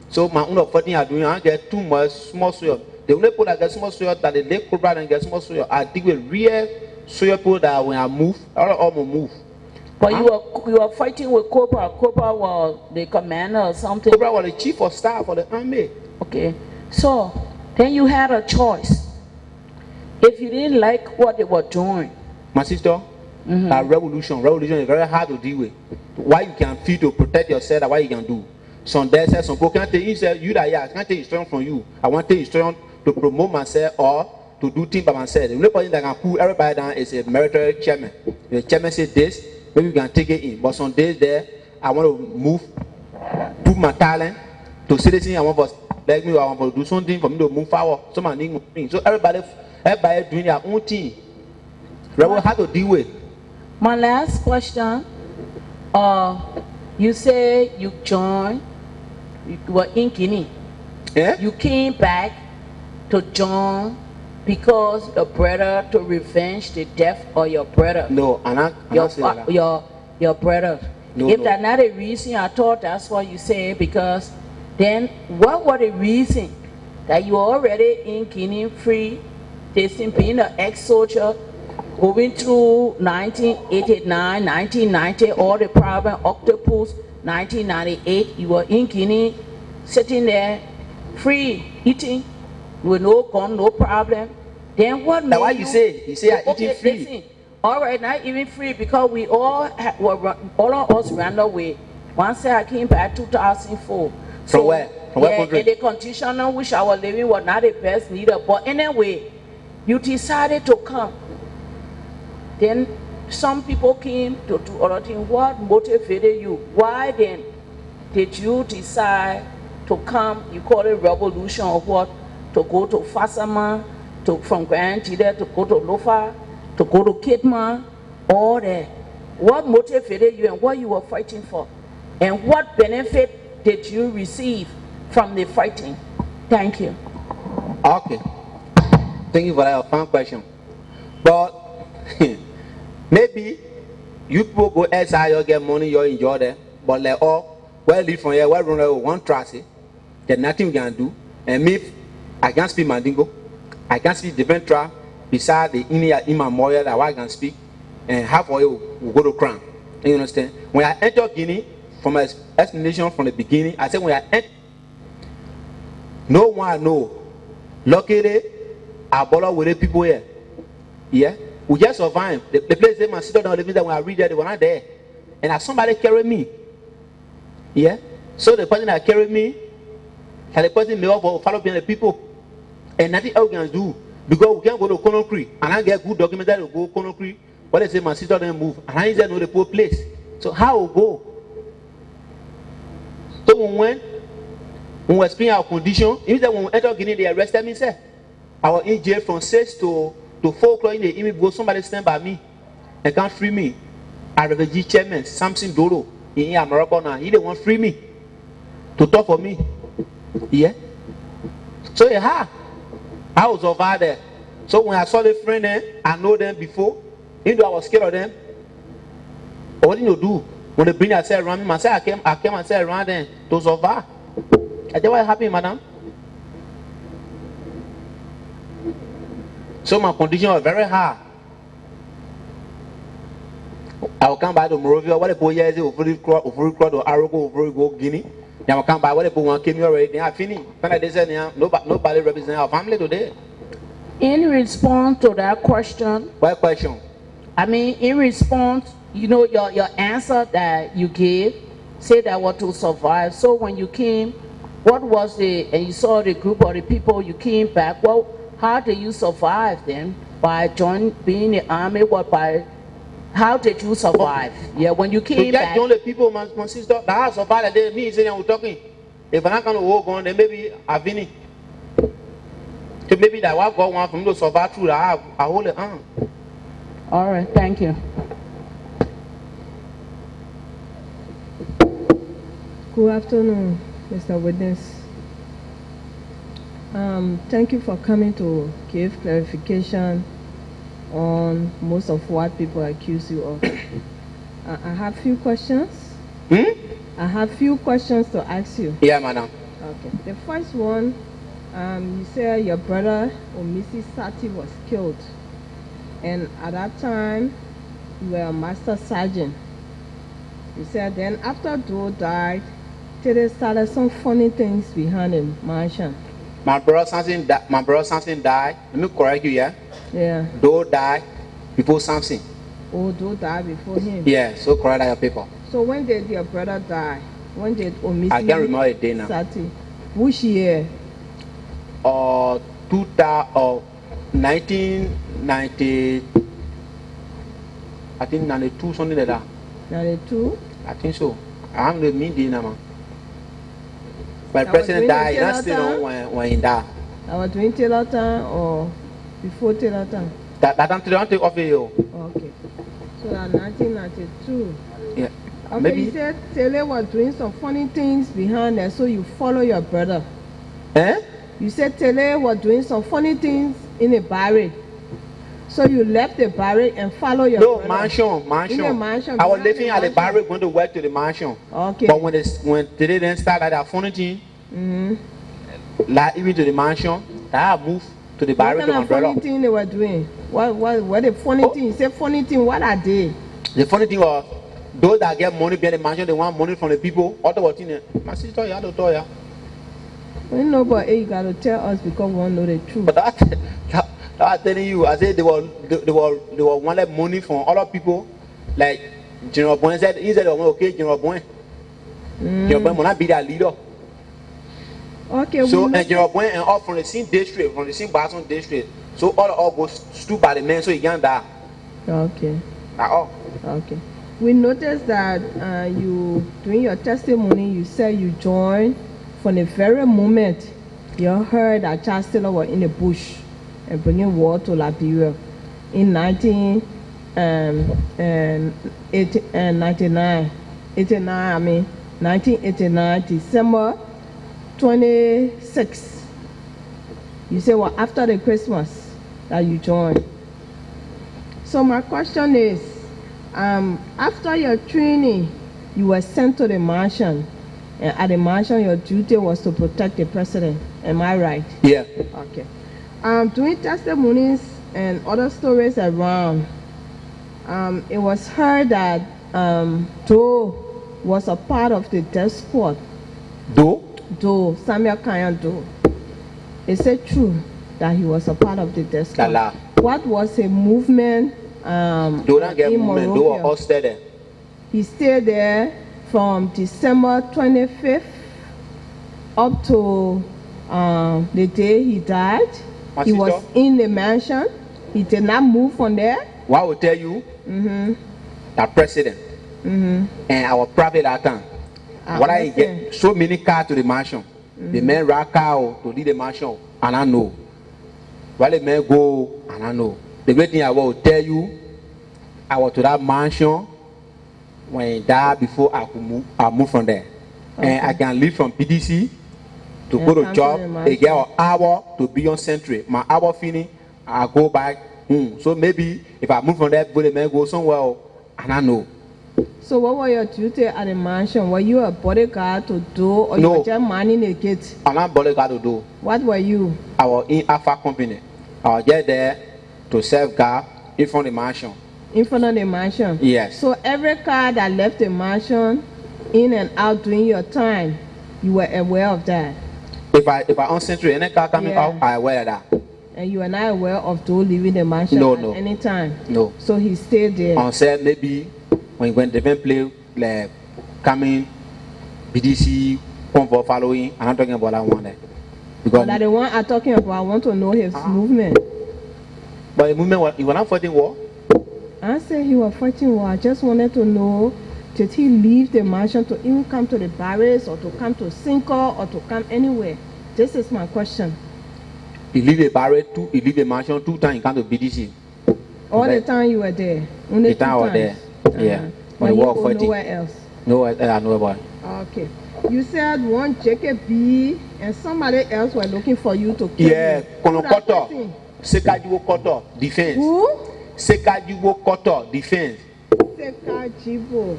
B: So my own fighting are doing, I get too much small soldier. The only people that get small soldier that they let Cobra and get small soldier, I deal with real soldier people that when I move, I almost move.
C: But you were fighting with Cobra. Cobra was the commander or something.
B: Cobra was the chief of staff for the army.
C: Okay, so then you had a choice. If you didn't like what they were doing,
B: my sister, revolution is very hard to deal with. Why you can feel to protect yourself, that what you can do. Some there said some people can't take you that I can't take instruction from you. I want to take instruction to promote myself or to do things by myself. The only person that can pull everybody down is a military chairman. The chairman said this, maybe you can take it in. But some days there, I want to move, put my talent to citizens. I want to like me, I want to do something for me to move forward. Somebody need. So everybody doing their own thing. Rebel how to deal with.
C: My last question. You say you joined. You were in Guinea.
B: Yeah.
C: You came back to join because your brother to revenge the death of your brother.
B: No, I'm not saying that.
C: Your brother.
B: No,
C: If
B: no.
C: that's not a reason, I thought that's what you say, because then what was the reason that you already in Guinea free, being an ex-soldier, going through 1989, 1990, all the problem, octopus, 1998, you were in Guinea, sitting there, free, eating, with no gun, no problem. Then what made
B: Now, why you say I'm eating free?
C: Listen, all right, not even free, because we all all of us ran away. Once I came back 2004.
B: From where? From what country?
C: And the condition on which I was living was not the best neither. But anyway, you decided to come. Then some people came to do other things. What motivated you? Why then did you decide to come? You call it revolution or what? To go to Fasama, from Grand Jide, to go to Lofa, to go to Kidman, all that. What motivated you and what you were fighting for? And what benefit did you receive from the fighting? Thank you.
B: Okay. Thank you for that fun question. But maybe you people go outside, you get money, you enjoy there. But like all, well live from here, well run away, one trust, there's nothing we can do. And me, I can't speak Mandingo. I can't speak different tribe beside the Imam Moya that I can speak. And half of you will go to Crown. You understand? When I enter Guinea, from my explanation from the beginning, I said when I enter, no one know. Luckily, I bother with the people here. Yeah? We just survive. The place they must sit down, living there, when I read there, they were not there. And as somebody carry me. Yeah? So the person that carried me, and the person may also follow behind the people. And nothing else we can do. Because we can't go to Conakry. And I get good document that will go Conakry. What they say, my sister don't move. And I just know the poor place. So how will go? So when we explain our condition, even that when we enter Guinea, they arrested me, sir. I was in jail from 6 to 4 o'clock in the evening. Somebody stand by me and can't free me. A refugee chairman, Samson Doro, in Morocco now, he didn't want to free me to talk for me. Yeah. So yeah, I was over there. So when I saw the friend there, I know them before. Even though I was scared of them, what did you do? When they bring themselves around me, myself, I came and said around them to survive. I said, what happened, madam? So my condition was very hard. I will come back to Monrovia. What the boy is over crowd or Arago over go Guinea. Now I come back. What the boy came here already. They are finished. When they said nobody represents our family today.
C: In response to that question,
B: What question?
C: I mean, in response, you know, your answer that you gave said that was to survive. So when you came, what was and you saw the group of the people, you came back, well, how did you survive then? By being in the army, how did you survive? Yeah, when you came back.
B: The only people, my sister, that have survived, they me saying we're talking. If I'm not going to walk on, then maybe I've been. So maybe that what God wants for me to survive through that, I hold it on.
C: All right, thank you.
D: Good afternoon, Mr. Witness. Thank you for coming to give clarification on most of what people accuse you of. I have few questions. I have few questions to ask you.
B: Yeah, madam.
D: Okay. The first one, you said your brother or Mrs. Sati was killed, and at that time you were a master sergeant. You said then after Doe died, they started some funny things behind the mansion.
B: My brother Samson died. Let me correct you, yeah?
D: Yeah.
B: Doe died before Samson.
D: Oh, Doe died before him.
B: Yeah, so correct that your people.
D: So when did your brother die? When did Omisi
B: I can't remember the day now.
D: Sati? Which year?
B: 1990, I think 92, something like that.
D: 92?
B: I think so. I am the mean day now, man. When
D: That
B: president
D: was
B: died,
D: during
B: that's
D: the
B: still
D: Taylor
B: on when he died.
D: I was doing Taylor time or before Taylor time?
B: That I'm take off you.
D: Okay. So that 1992.
B: Yeah.
D: Okay,
B: Maybe.
D: you said Taylor was doing some funny things behind there, so you follow your brother.
B: Eh?
D: You said Taylor was doing some funny things in a barrack. So you left the barrack and follow your
B: No,
D: brother.
B: mansion.
D: In a mansion.
B: I was
D: behind
B: living at the
D: mansion.
B: barrack, going to work to the mansion.
D: Okay.
B: But when they didn't start at that funny thing, like even to the mansion, I moved to the
D: What
B: barrack
D: kind
B: to my
D: of funny
B: brother.
D: thing they were doing? What the funny thing? You say funny thing, what are they?
B: The funny thing was, those that get money behind the mansion, they want money from the people. Other was in my sister, you don't tell ya.
D: We know, but you gotta tell us because we want to know the truth.
B: But that I'm telling you, I said they were wanted money from other people. Like General Boy said, he said, okay, General Boy. General Boy will not be their leader.
D: Okay,
B: So
D: we know.
B: and General Boy and all from the same district, from the same Basson district. So all go stood by the men, so he can't die.
D: Okay.
B: At all.
D: Okay. We noticed that you, during your testimony, you said you joined from the very moment you heard that Charles Taylor was in the bush and bringing war to Liberia in 1989, December 26. You say, well, after the Christmas that you joined. So my question is, after your training, you were sent to the mansion. And at the mansion, your duty was to protect the president. Am I right?
B: Yeah.
D: Okay. Doing testimonies and other stories around, it was heard that Doe was a part of the death squad. Doe, Samuel Kanyan Doe. Is it true that he was a part of the death squad?
B: Lala.
D: What was a movement
B: Do not get
D: in
B: movement. Do
D: Monrovia?
B: all stay there.
D: He stayed there from December 25th up to the day he died. He was in the mansion. He did not move from there.
B: What I will tell you, the president and our private account. What I get so many cars to the mansion. The men ride car to leave the mansion, and I know. While the men go, and I know. The great thing I will tell you, I was to that mansion when he died before I move from there. And I can leave from PDC to go to job. They get an hour to be on Century. My hour finish, I go back home. So maybe if I move from there, the men go somewhere, and I know.
D: So what were your duty at the mansion? Were you a bodyguard to do, or you were just manning the gate?
B: I'm not bodyguard to do.
D: What were you?
B: I was in Alpha Company. I was just there to serve guard in front of the mansion.
D: In front of the mansion?
B: Yes.
D: So every car that left the mansion, in and out during your time, you were aware of that?
B: If I on Century, any car coming out, I aware of that.
D: And you were not aware of Doe leaving the mansion at any time?
B: No.
D: So he stayed there?
B: On said maybe when the event play, like coming, BDC, come for following, I'm not talking about that one there. Because
D: that the one I'm talking about, I want to know his movement.
B: But the movement, he was not fighting war?
D: I said he was fighting war. I just wanted to know, did he leave the mansion to even come to the barracks or to come to Cinco or to come anywhere? This is my question.
B: He leave the barrack, he leave the mansion 2 times, he come to BDC.
D: All the time you were there? Only
B: the time I was there, yeah.
D: When you go nowhere else?
B: Nowhere else, I know about it.
D: Okay. You said one JKB and somebody else were looking for you to kill
B: yeah,
D: you.
B: Konokoto, Sekajiwo Koto, defense.
D: Who?
B: Sekajiwo Koto, defense.
D: Sekajiwo.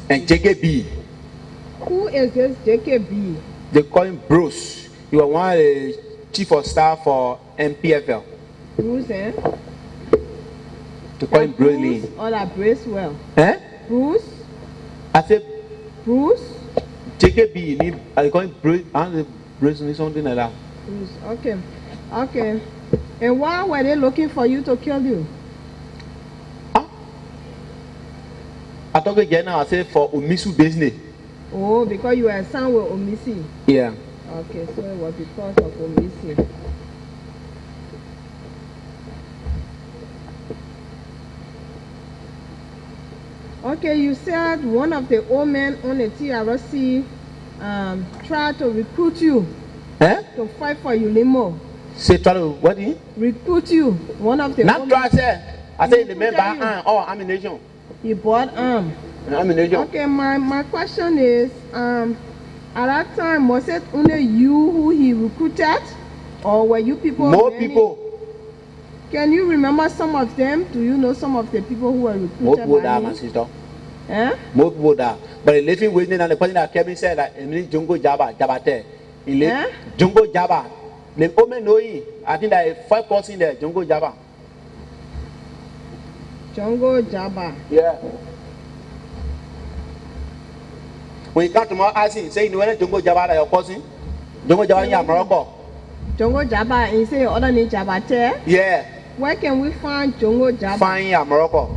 B: And JKB.
D: Who is this JKB?
B: They call him Bruce. He was one of the chief of staff for NPFL.
D: Bruce, eh?
B: To call him Bruce.
D: Or that Bracewell?
B: Eh?
D: Bruce?
B: I said
D: Bruce?
B: JKB, I call him Bruce. Bruce, something like that.
D: Bruce, okay. Okay. And why were they looking for you to kill you?
B: Huh? I talk again now, I said for Omisu business.
D: Oh, because you were assigned with Omisi?
B: Yeah.
D: Okay, so it was because of Omisi. Okay, you said one of the old men on the TRC tried to recruit you to fight for Ulimo.
B: Say try to what?
D: Recruit you. One of the
B: not try say. I say the men buy arm or ammunition.
D: He bought arm.
B: Ammunition.
D: Okay, my question is, at that time was it only you who he recruited, Or were you people?
B: More
D: many?
B: people.
D: Can you remember some of them? Do you know some of the people who were recruited?
B: More people
D: by
B: die,
D: him?
B: my sister.
D: Eh?
B: More people die. But the living witness and the person that came in said that Jungo Jabate.
D: Eh?
B: Jungo Jaba. The woman know him. I think that 5 person there, Jungo Jaba.
D: Jungo Jaba.
B: Yeah. When you come to my asking, say you want Jungo Jaba your cousin? Jungo Jaba in Morocco.
D: Jungo Jaba, and you say your other name Jabate?
B: Yeah.
D: Where can we find Jungo Jaba?
B: Find in Morocco.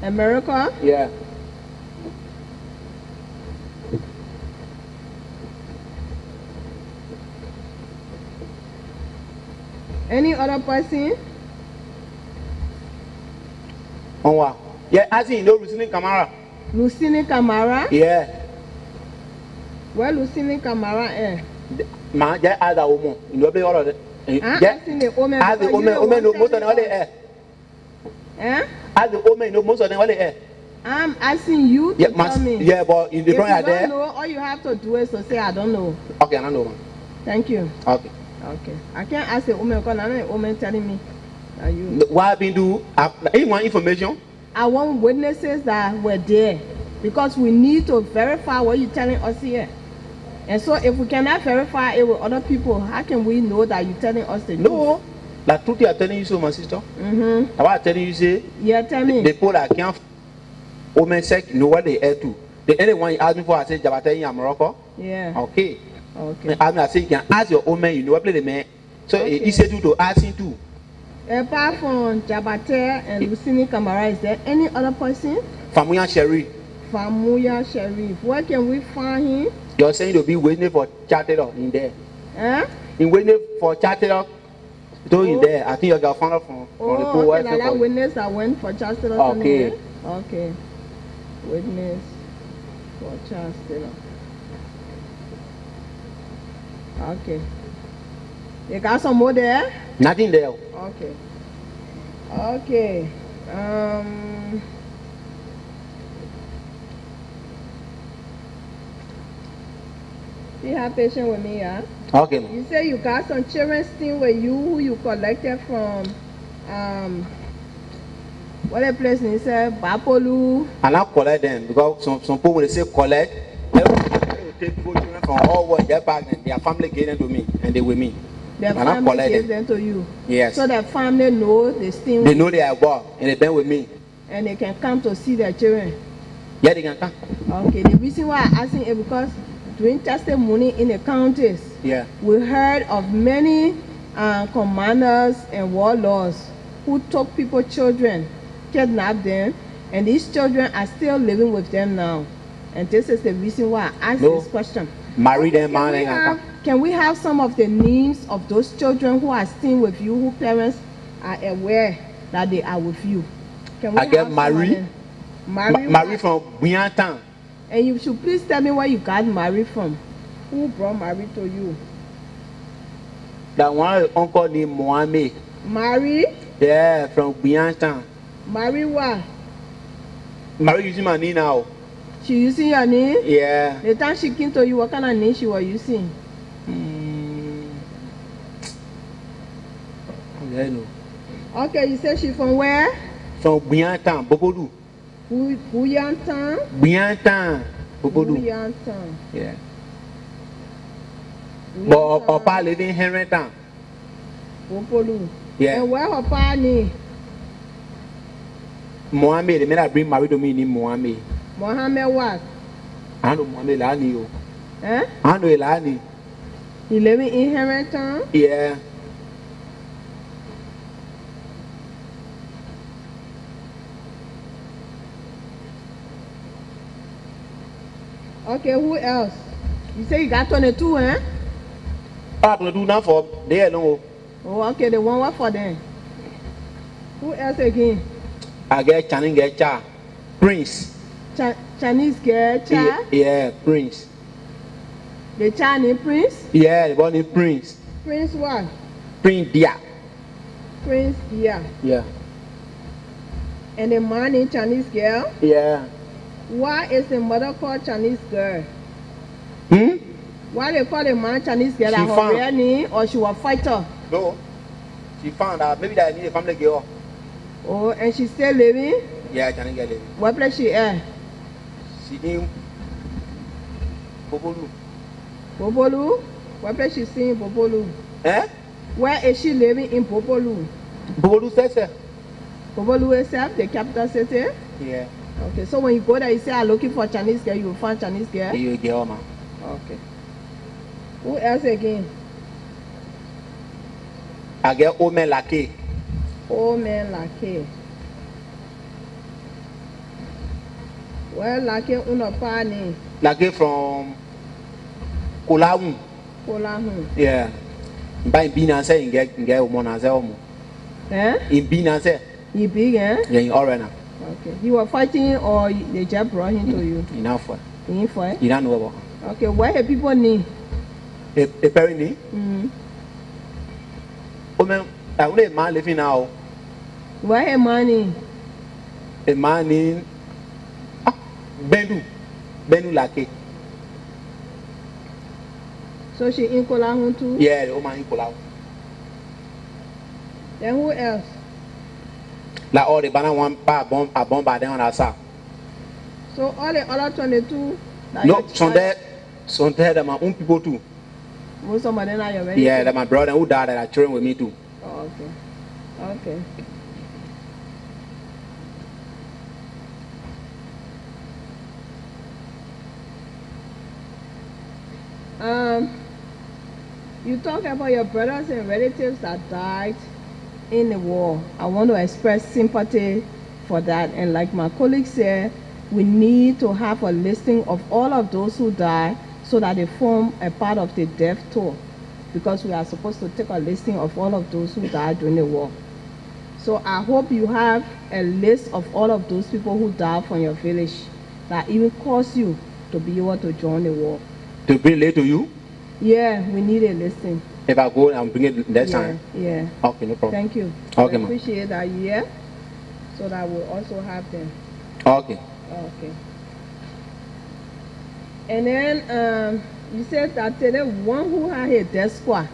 D: America?
B: Yeah.
D: Any other person?
B: On what? Yeah, as in no Lucini Camara.
D: Lucini Camara?
B: Yeah.
D: Where Lucini Camara is?
B: Man, yeah, as a woman. You know, all of it.
D: As in the woman.
B: As the woman, no most of them are
D: Eh?
B: As the woman, no most of them are
D: I'm asking you to tell me.
B: Yeah, but in the
D: If you
B: front are
D: don't
B: there.
D: know, all you have to do is to say, I don't know.
B: Okay, I don't know, man.
D: Thank you.
B: Okay.
D: Okay. I can't ask a woman because I know a woman telling me that you.
B: What I've been do? You want information?
D: I want witnesses that were there because we need to verify what you're telling us here. And so if we cannot verify it with other people, how can we know that you're telling us the truth?
B: No. The truth you are telling you so, my sister.
D: Mm-hmm.
B: What I'm telling you, say.
D: Yeah, tell me.
B: The people that can't. Women sex know what they are to. The anyone you ask me for, I say Jabate in Morocco.
D: Yeah.
B: Okay.
D: Okay.
B: I say you can ask your own man. You know what play the man. So
D: Okay.
B: it's easy to ask him too.
D: Apart from Jabate and Lucini Camara, is there any other person?
B: Famuya Sherry.
D: Famuya Sharif. Where can we find him?
B: You're saying you'll be waiting for charted in there.
D: Huh?
B: In waiting for charted up. In there. I think you got found out from the pool.
D: Okay, that witness that went for Charles Taylor.
B: Okay.
D: Okay. Witness for Charles Taylor. Okay. You got some more there?
B: Nothing there.
D: Okay. Okay. Be have patience with me, yeah?
B: Okay, man.
D: You say you got some children staying with you who you collected from what a place they say Bapolu.
B: And I collect them because some people when they say collect, they will take people children from all over their back and their family gave them to me and they with me.
D: Their
B: and I
D: family
B: collect
D: gave
B: them.
D: them to you.
B: Yes.
D: So their family know they stay
B: They know they are born and they been with me.
D: and they can come to see their children.
B: Yeah, they can come.
D: Okay, the reason why I'm asking is because during testimony in the counties,
B: Yeah.
D: we heard of many commanders and warlords who took people's children, kidnapped them, and these children are still living with them now. And this is the reason why I asked this question.
B: Marry them, man.
D: Can we have some of the names of those children who are staying with you, who parents are aware that they are with you? Can we
B: I get Marie. Marie from Buyantan.
D: And you should please tell me where you got married from. Who brought Marie to you?
B: That one uncle named Mohammed.
D: Marie?
B: Yeah, from Buyantan.
D: Marie what?
B: Marie using my name now.
D: She using your name?
B: Yeah.
D: The time she came to you, what kind of name she was using?
B: I know.
D: Okay, you said she from where?
B: From Buyantan, Bobodu.
D: Buyantan?
B: Buyantan, Bobodu.
D: Buyantan.
B: Yeah. But Opa living in Henrytown.
D: Bopolu.
B: Yeah.
D: And where her pa name?
B: Mohammed, the man that bring Marie to me named Mohammed.
D: Mohammed what?
B: I know Mohammed Lani.
D: Eh?
B: I know Lani.
D: He living in Henrytown?
B: Yeah.
D: Okay, who else? You say you got 22, eh?
B: I don't do nothing for there, no.
D: Oh, okay, the one what for them? Who else again?
B: I get Channing, get Cha. Prince.
D: Chinese girl, Cha?
B: Yeah, Prince.
D: The Chinese prince?
B: Yeah, the one named Prince.
D: Prince what?
B: Prince Dia.
D: Prince, yeah.
B: Yeah.
D: And the man in Chinese girl?
B: Yeah.
D: Why is the mother called Chinese girl?
B: Hmm?
D: Why they call the man Chinese girl?
B: She
D: Her
B: found-
D: real name, or she was fighter?
B: No. She found out maybe that I need a family girl.
D: Oh, and she still living?
B: Yeah, Chinese girl living.
D: What place she at?
B: She in Bobolu.
D: Bobolu? What place she stay in Bobolu?
B: Eh?
D: Where is she living in Bobolu?
B: Bobolu says
D: Bobolu itself, the capital city?
B: yeah.
D: Okay, so when you go there, you say, I'm looking for Chinese girl, you will find Chinese girl?
B: You girl, man.
D: Okay. Who else again?
B: I get old man Lake.
D: Old man Lake. Well, Lake Unapani.
B: Lake from Kolawu.
D: Kolahu.
B: Yeah. By Binance, you get one as well.
D: Eh?
B: In Binance,
D: He big, eh?
B: yeah, in Orena.
D: Okay. He was fighting or they just brought him to you?
B: Enough for
D: In for it?
B: you don't know about.
D: Okay, where the people need?
B: A parent,
D: Mm.
B: oh man, I want a man living now.
D: Where the money?
B: A man in Bendu Lake.
D: So she in Kolahu too?
B: Yeah, the old man in Kolawu.
D: Then who else?
B: Like all the banana one bomb by them on our side.
D: So all the other 22? that
B: No,
D: your
B: some there, they're my own people too.
D: Most of them are already?
B: Yeah, they're my brother who died that are children with me too.
D: Oh, okay. Okay. You talk about your brothers and relatives that died in the war. I want to express sympathy for that. And like my colleague said, we need to have a listing of all of those who died so that they form a part of the death toll, because we are supposed to take a listing of all of those who died during the war. So I hope you have a list of all of those people who died from your village that even caused you to be able to join the war.
B: To bring it to you,
D: Yeah, we need a listing.
B: if I go and bring it next
D: Yeah,
B: time.
D: yeah.
B: Okay, no problem.
D: Thank you.
B: Okay,
D: I
B: ma'am.
D: appreciate that year, so that we'll also have them.
B: Okay.
D: Okay. And then you said that today one who had a death squad.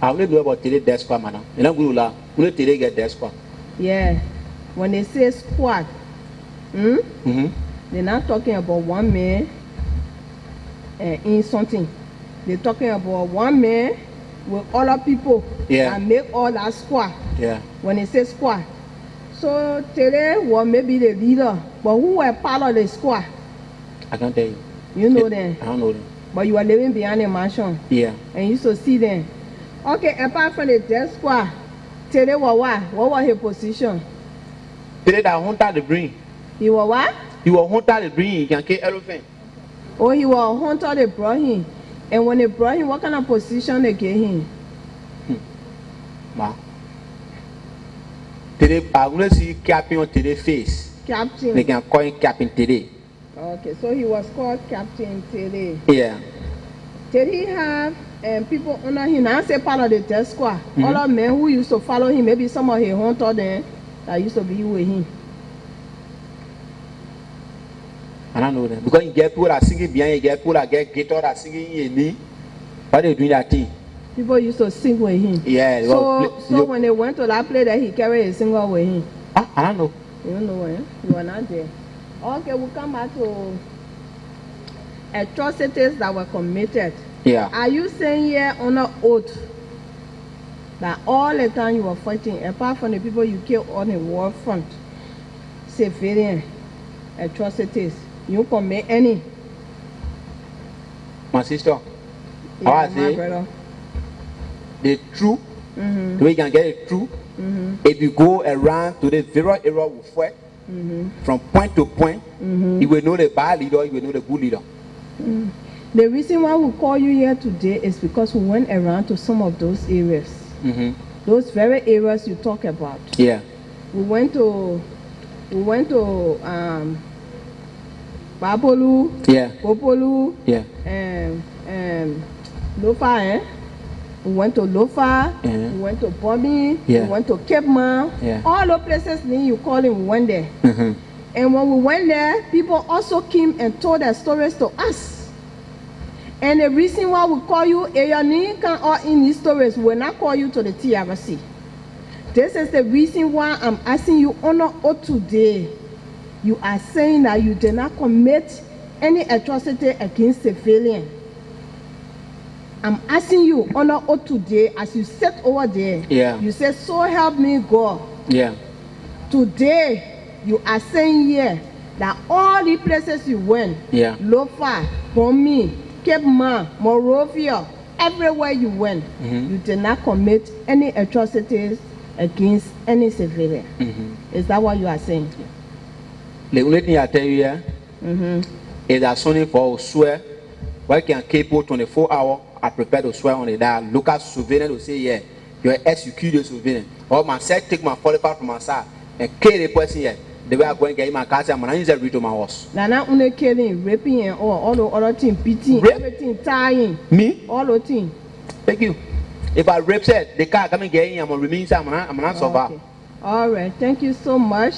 B: I only know about today death squad, madam. You know, we will today get death squad.
D: Yeah. When they say squad,
B: Mm-hmm.
D: they're not talking about one man in something. They're talking about one man with other people
B: Yeah.
D: that make all that squad.
B: Yeah.
D: When they say squad. So today was maybe the leader, but who were part of the squad?
B: I can't tell you.
D: You know them,
B: I don't know them.
D: but you were living behind the mansion
B: Yeah.
D: and you used to see them. Okay, apart from the death squad, today was what? What was his position?
B: Today that hunter the bring.
D: He was what?
B: He was hunter the bring. He can kill elephant.
D: Oh, he was a hunter, they brought him. And when they brought him, what kind of position they gave him?
B: Wow. Today I want to see captain on today's face.
D: Captain.
B: They can call him captain today.
D: Okay, so he was called Captain today.
B: Yeah.
D: Did he have people under him? I say part of the death squad.
B: Mhm.
D: Other men who used to follow him, maybe some of his hunters then that used to be with him.
B: I don't know them. Because you get people that singing behind you, get people that get guitar that singing in me. Why they doing that thing?
D: People used to sing with him.
B: Yeah.
D: So when they went to that place, that he carried a singer with him.
B: I don't know.
D: You don't know, eh? You were not there. Okay, we'll come back to atrocities that were committed.
B: Yeah.
D: Are you saying here on an oath that all the time you were fighting, apart from the people you killed on the war front, civilian atrocities, you commit any?
B: My sister,
D: Yeah,
B: I
D: my
B: say
D: brother.
B: the truth,
D: Mm-hmm.
B: the way you can get it true,
D: Mm-hmm.
B: if you go around to the various area with fight, from point to point, you will know the bad leader, you will know the good leader.
D: The reason why we call you here today is because we went around to some of those areas. Those very areas you talk about.
B: Yeah.
D: We went to Babolu,
B: Yeah.
D: Popolu,
B: Yeah.
D: Lofa, eh? We went to Lofa,
B: Yeah.
D: we went to Bobby,
B: Yeah.
D: we went to Cape Man.
B: Yeah.
D: All those places you call him, we went there. And when we went there, people also came and told their stories to us. And the reason why we call you Eyanika or in these stories, we not call you to the TRC. This is the reason why I'm asking you honor today. You are saying that you did not commit any atrocity against civilian. I'm asking you honor today as you sit over there.
B: Yeah.
D: You say, so help me God.
B: Yeah.
D: Today, you are saying here that all the places you went,
B: Yeah.
D: Lofa, Bomi, Cape Man, Monrovia, everywhere you went, you did not commit any atrocities against any civilian. Is that what you are saying?
B: The only thing I tell you here is that something for swear, why can keep 24 hours, I prepare to swear on it, that local surveillance will say, yeah, you're executed surveillance. Or my set take my 45 from my side and kill the person here. The way I'm going to get my car, I'm going to read to my house.
D: Now, not only killing, raping, and all the other things, beating, everything, tying.
B: Me?
D: All the things.
B: Thank you. If I rape said the car coming getting, I'm going to remain, I'm not survive.
D: Okay. All right. Thank you so much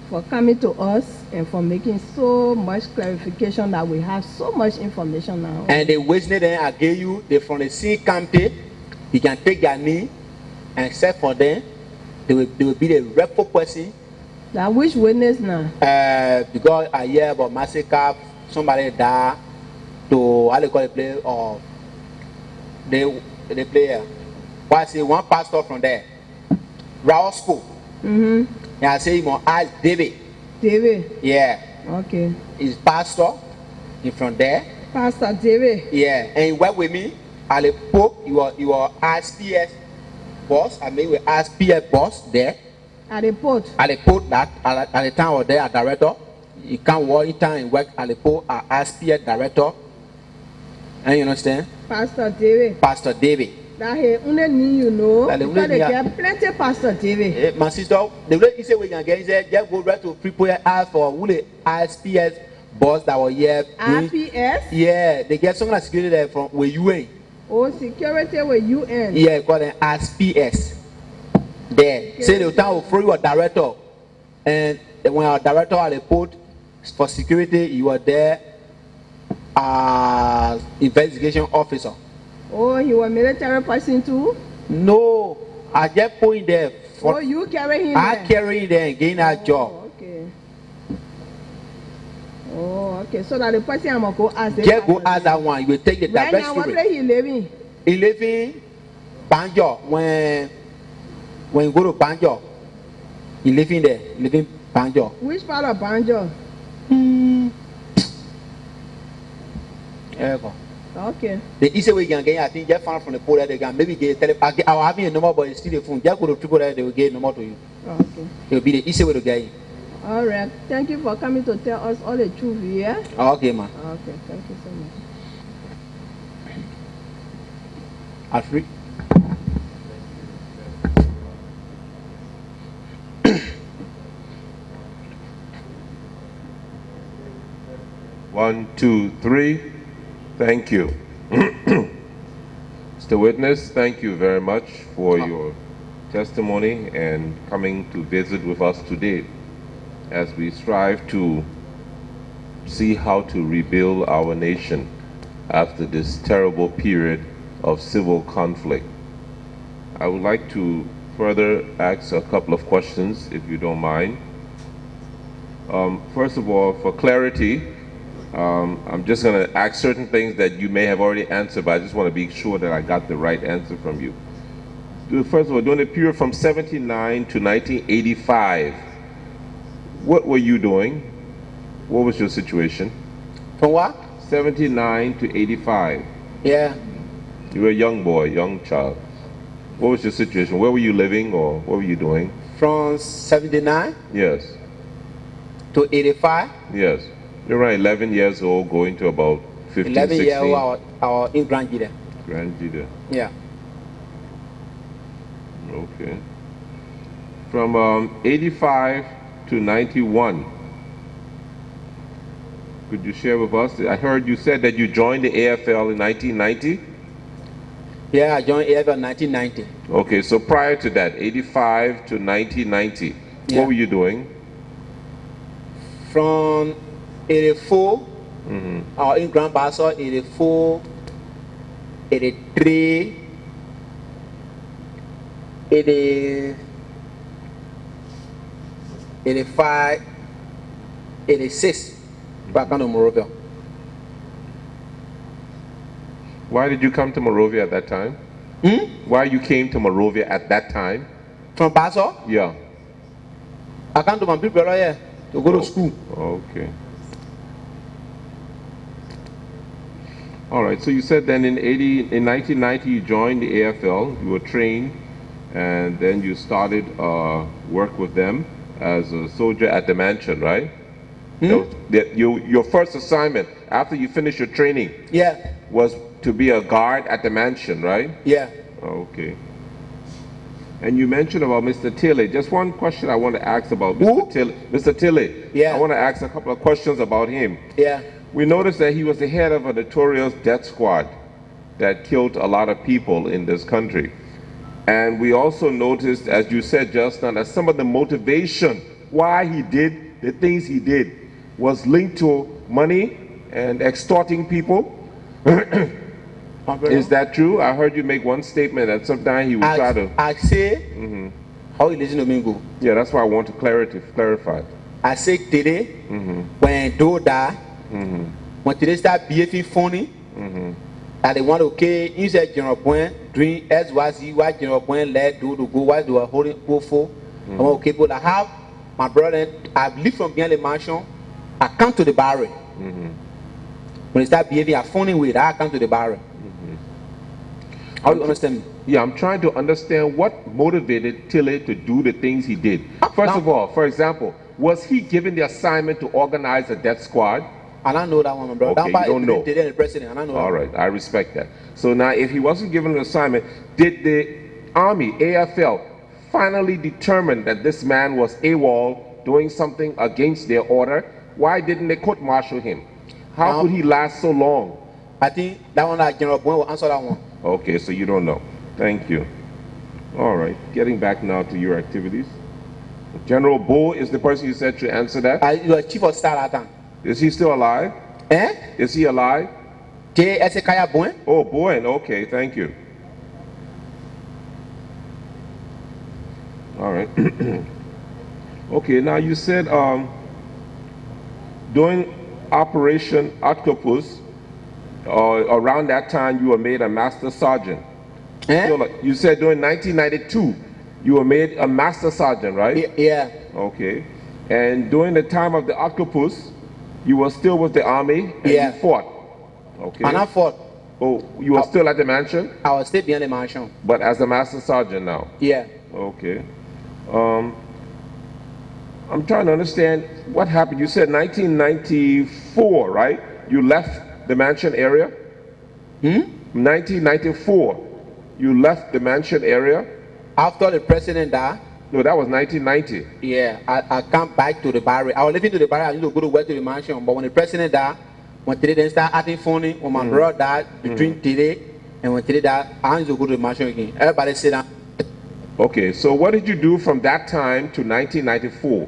D: for coming to us and for making so much clarification that we have so much information now.
B: And the witness then I gave you, they from the sea campaign, you can take their name and except for them, they will be the rightful person.
D: That which witness now?
B: Because I hear about massacre, somebody died to how they call it play or the player. But I see one pastor from there, Raw School. And I say you must ask David.
D: David.
B: Yeah.
D: Okay.
B: He's pastor in from there.
D: Pastor David.
B: Yeah. And he work with me. At the Pope, you are SPS boss. I mean we ask PS boss there.
D: At the port.
B: At the port that at the time or there a director. You can't work in time and work at the port as PS director. And you understand?
D: Pastor David.
B: Pastor David.
D: That he only need you know.
B: That
D: Because they get plenty Pastor David.
B: My sister, the way he said we can get is just go right to people ask for who the SPS boss that was here.
D: RPS?
B: Yeah, they get some kind of security there from where UN.
D: Oh, security with UN.
B: Yeah, called an SPS. There. Say the town will throw you a director. And when our director at the port for security, you are there as investigation officer.
D: Oh, he was military person too?
B: No, I just put him there.
D: Oh, you carry him
B: I
D: there?
B: carry him there and gain that job.
D: Okay. Oh, okay. So that the person I'm going to go ask.
B: Just go ask that one. You will take the
D: right
B: direct
D: now, what
B: story.
D: place he living?
B: He live in Banjo. When you go to Banjo, he live in there. He live in Banjo.
D: Which part of Banjo? Okay.
B: The easy way you can get, I think, just found from the pole that they can maybe get I'll have a number, but it's still the phone. Just go to people that they will get a number to you.
D: Okay.
B: It will be the easy way to get it.
D: All right. Thank you for coming to tell us all the truth here.
B: Okay, man.
D: Okay. Thank you so much.
B: Alfred.
E: One, two, three. Thank you. Mr. Witness, thank you very much for your testimony and coming to visit with us today as we strive to see how to rebuild our nation after this terrible period of civil conflict. I would like to further ask a couple of questions, if you don't mind. First of all, for clarity, I'm just going to ask certain things that you may have already answered, but I just want to be sure that I got the right answer from you. First of all, during the period from 79 to 1985, what were you doing? What was your situation?
B: From what?
E: 79 to 85.
B: Yeah.
E: You were a young boy, young child. What was your situation? Where were you living or what were you doing?
B: From 79?
E: Yes.
B: To 85?
E: Yes. You're around 11 years old, going to about 15,
B: 11
E: 16.
B: years old, our in Grandida.
E: Grandida.
B: Yeah.
E: Okay. From 85 to 91, could you share with us? I heard you said that you joined the AFL in 1990?
B: Yeah, I joined AFL in 1990.
E: Okay, so prior to that, 85 to 1990,
B: Yeah.
E: what were you doing?
B: From 84, our in Grand Basel, 84 83, 80, 85, 86, back on Monrovia.
E: Why did you come to Monrovia at that time? Why you came to Monrovia at that time?
B: From Basel,
E: Yeah.
B: I come to my big brother here to go to school.
E: Okay. All right. So you said then in 1990 you joined the AFL. You were trained, and then you started work with them as a soldier at the mansion, right? Your first assignment after you finished your training,
B: Yeah,
E: was to be a guard at the mansion, right?
B: yeah.
E: Okay. And you mentioned about Mr. Tilley. Just one question I want to ask about
B: Who?
E: Mr. Tilley. Mr. Tilley.
B: Yeah.
E: I want to ask a couple of questions about him.
B: Yeah.
E: We noticed that he was the head of a notorious death squad that killed a lot of people in this country. And we also noticed, as you said just now, that some of the motivation why he did the things he did was linked to money and extorting people. Is that true? I heard you make one statement that sometimes he would try to...
B: I say, how you listen to me go?
E: Yeah, that's why I want to clarify.
B: I say today, when do that, when today start behaving funny, that they want to okay, you said General Point, doing SYZ, what General Point led do to go, what they were holding for. Okay, but I have my brother, I live from behind the mansion, I come to the barrel. When they start behaving a funny way, I come to the barrel. How do you understand me?
E: Yeah, I'm trying to understand what motivated Tilley to do the things he did. First of all, for example, was he given the assignment to organize a death squad?
B: I don't know that one, my brother.
E: Okay, you don't know.
B: The president, I don't know.
E: All right, I respect that. So now, if he wasn't given an assignment, did the Army, AFL, finally determine that this man was AWOL, doing something against their order? Why didn't they court-martial him? How could he last so long?
B: I think that one, that General Boy will answer that one.
E: Okay, so you don't know. Thank you. All right, getting back now to your activities. General Bo is the person you said to answer that?
B: You are chief of staff at that time.
E: Is he still alive?
B: Eh?
E: Is he alive?
B: J.S. Kaya Boy?
E: Oh, Bowen, okay, thank you. All right. Okay, now you said during Operation Octopus, around that time you were made a master sergeant. You said during 1992 you were made a master sergeant, right?
B: Yeah.
E: Okay. And during the time of the Octopus, you were still with the Army and you fought. Okay.
B: And I fought.
E: Oh, you were still at the mansion?
B: I was still behind the mansion.
E: But as a master sergeant now?
B: Yeah.
E: Okay. I'm trying to understand what happened. You said 1994, right? You left the mansion area? 1994, you left the mansion area?
B: After the president died?
E: No, that was 1990.
B: Yeah, I come back to the barrel. I was living to the barrel. I used to go to work to the mansion. But when the president died, when today then start acting funny, when my brother died, between today and when today died, I used to go to the mansion again. Everybody sit down.
E: Okay, so what did you do from that time to 1994?